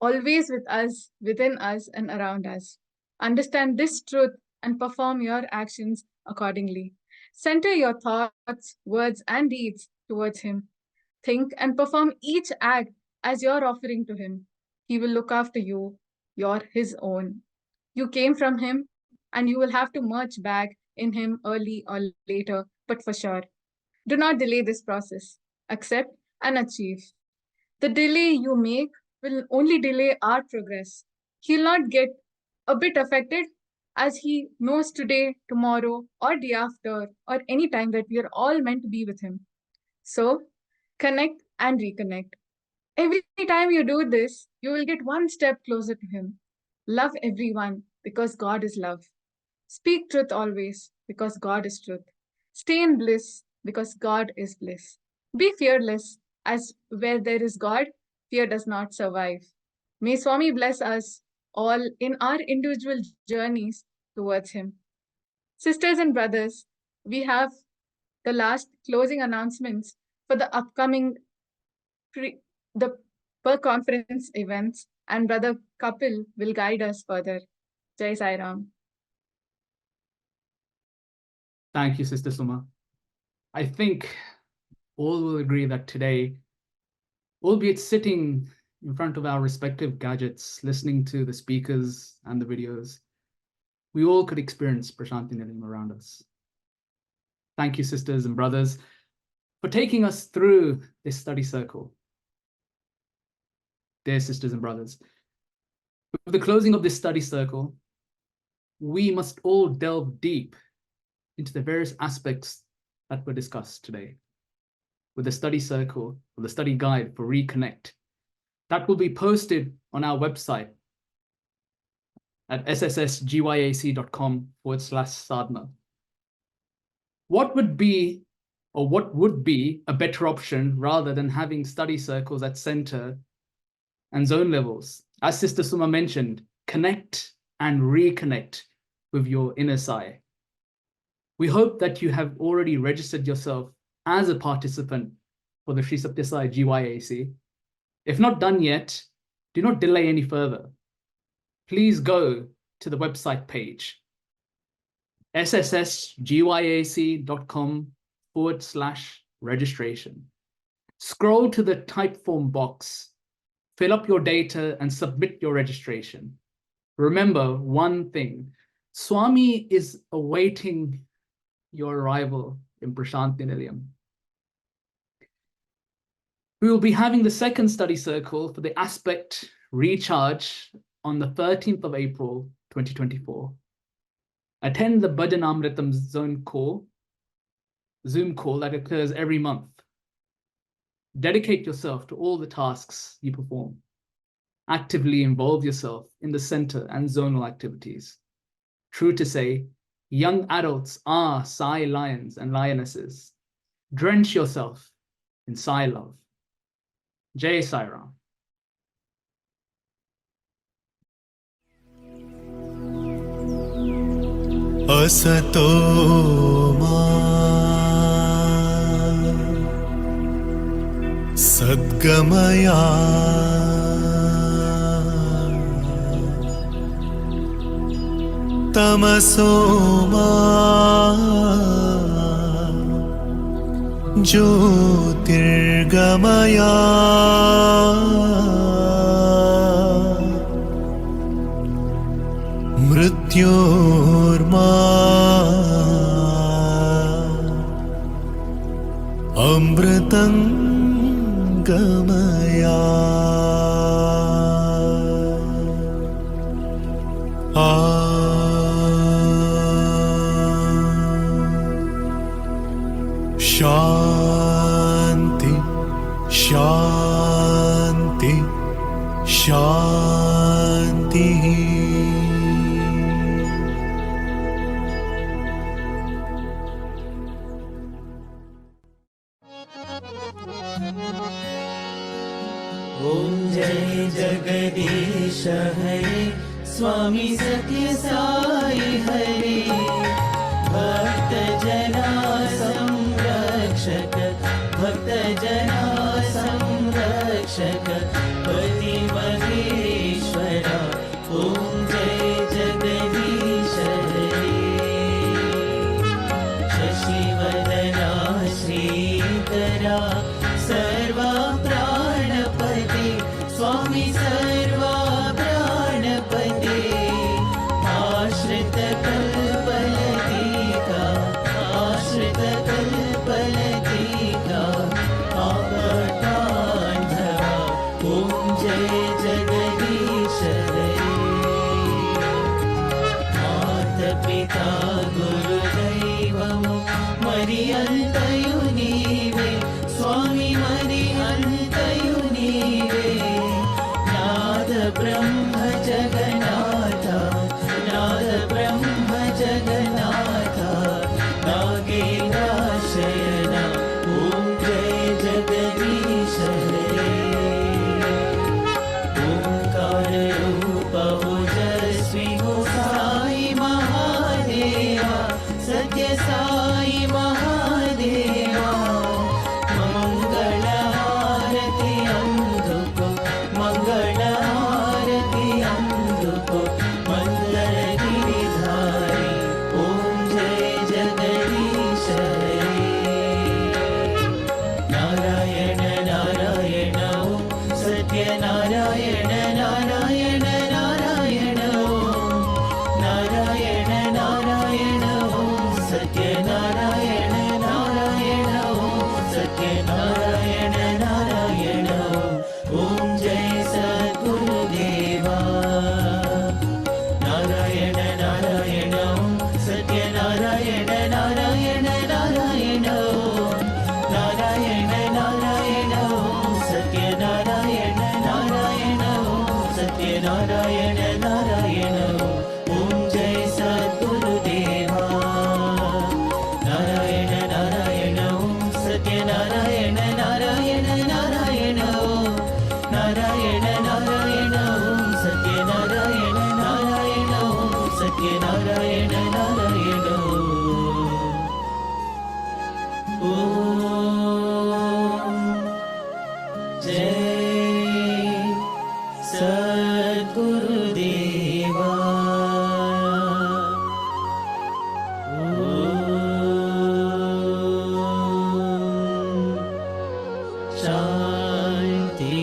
always with us, within us, and around us. Understand this truth and perform your actions accordingly. Center your thoughts, words, and deeds towards him. Think and perform each act as your offering to him. He will look after you. You're his own. You came from him, and you will have to merge back in him early or later, but for sure. Do not delay this process. Accept and achieve. The delay you make will only delay our progress. He'll not get a bit affected as he knows today, tomorrow, or day after, or any time that we are all meant to be with him. So, connect and reconnect. Every time you do this, you will get one step closer to him. Love everyone because God is love. Speak truth always because God is truth. Stay in bliss because God is bliss. Be fearless, as where there is God, fear does not survive. May Swami bless us all in our individual journeys towards him. Sisters and brothers, we have the last closing announcements for the upcoming the per-conference events, and Brother Kapil will guide us further. Jai Sai Ram. Thank you, Sister Suma. I think all will agree that today, albeit sitting in front of our respective gadgets, listening to the speakers and the videos, we all could experience Prashanti Nilayam around us. Thank you, sisters and brothers, for taking us through this study circle. Dear sisters and brothers, with the closing of this study circle, we must all delve deep into the various aspects that were discussed today with the study circle or the study guide for Reconnect. That will be posted on our website at sssgyac.com/sadhana. What would be a better option rather than having study circles at center and zone levels? As Sister Suma mentioned, connect and reconnect with your inner Sai. We hope that you have already registered yourself as a participant for the Sri Satya Sai GYAC. If not done yet, do not delay any further. Please go to the website page, sssgyac.com/registration. Scroll to the type form box, fill up your data and submit your registration. Remember one thing, Swami is awaiting your arrival in Prashanti Nilayam. We will be having the second study circle for the aspect recharge on the 13th of April, 2024. Attend the Bhajanamritam Zoom call that occurs every month. Dedicate yourself to all the tasks you perform. Actively involve yourself in the center and zonal activities. True to say, young adults are Sai lions and lionesses. Drench yourself in Sai love. Jai Sai Ram. Asato ma Sadgamaya Tamaso ma Jyotirgamaya मृत्योर्मा अमृतं गमया शांति शांति शांति। ओम जय जगदीश हरे स्वामी सत्य साई हरे भक्त जना संरक्षक भक्त जना संरक्षक पति महेश्वरा ओम जय जगदीश हरे शशिवदना श्रीकरा सर्वा प्राणपते स्वामी सर्वा प्राणपते आश्रित कल्पलतिका आश्रित कल्पलतिका आपतान्धवा ओम जय जगदीश हरे माता पिता गुरुदैवमु मरियन्तयु नीवे स्वामी मरियन्तयु नीवे नाद ब्रह्म जगन्नाथ नाद ब्रह्म जगन्नाथ नागेन्द्रशयन ओम जय जगदीश हरे ओंकार रूप ओजस्वी हो साई महादेवा सत्य साई महादेवा मंगल आरती अंधुको मंगल आरती अंधुको मंगल गिरिधारी ओम जय जगदीश हरे नारायण नारायण ओम सत्य नारायण नारायण नारायण ओम नारायण नारायण ओम सत्य नारायण नारायण ओम सत्य नारायण नारायण ओम जय सद्गुरुदेवा नारायण नारायण ओम सत्य नारायण नारायण नारायण ओम नारायण नारायण ओम सत्य नारायण नारायण ओम सत्य नारायण नारायण ओम जय सद्गुरुदेवा नारायण नारायण ओम सत्य नारायण नारायण नारायण ओम नारायण नारायण ओम सत्य नारायण नारायण ओम सत्य नारायण नारायण ओम जय सद्गुरुदेवा शांति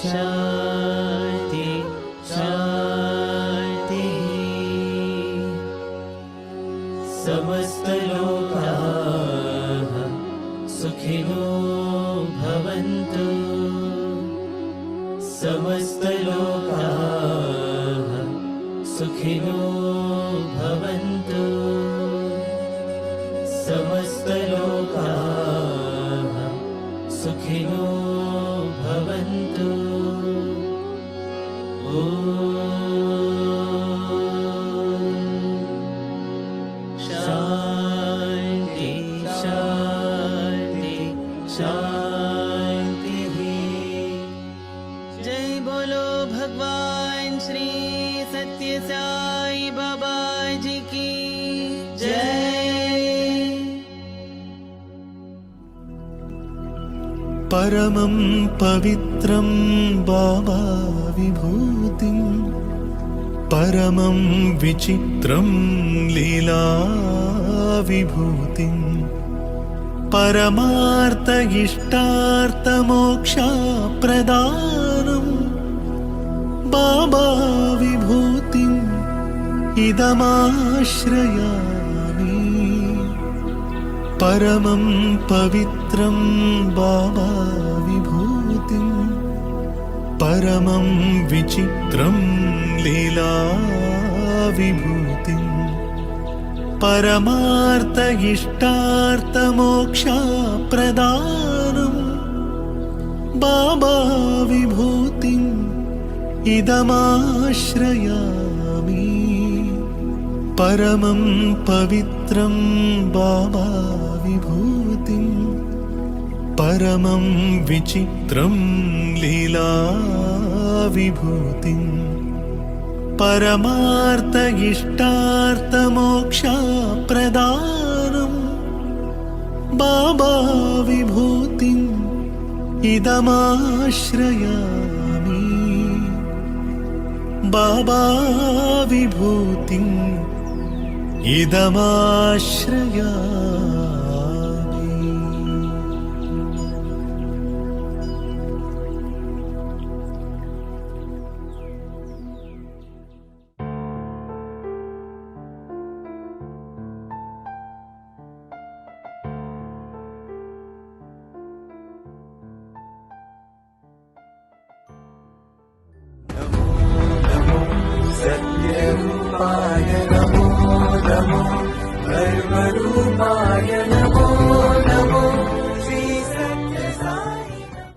शांति शांति समस्त लोकाः सुखिनो भवन्तु समस्त लोकाः सुखिनो भवन्तु समस्त लोकाः सुखिनो भवन्तु शांति शांति शांति। जय बोलो भगवान श्री सत्य साई बाबा जी की जय। परमं पवित्रं बाबा विभूतिं परमं विचित्रं लीला विभूतिं परमार्थ इष्टार्थमोक्षप्रदानं बाबा विभूतिं इदमाश्रयामि परमं पवित्रं बाबा विभूतिं परमं विचित्रं लीला विभूतिं परमार्थ इष्टार्थमोक्षप्रदानं बाबा विभूतिम् इदमाश्रयामि परमं पवित्रं बाबा विभूतिं परमं विचित्रं लीला विभूतिं परमार्थ इष्टार्थमोक्षप्रदानं बाबा विभूतिम् इदमाश्रयामि बाबा विभूतिम् इदमाश्रयामि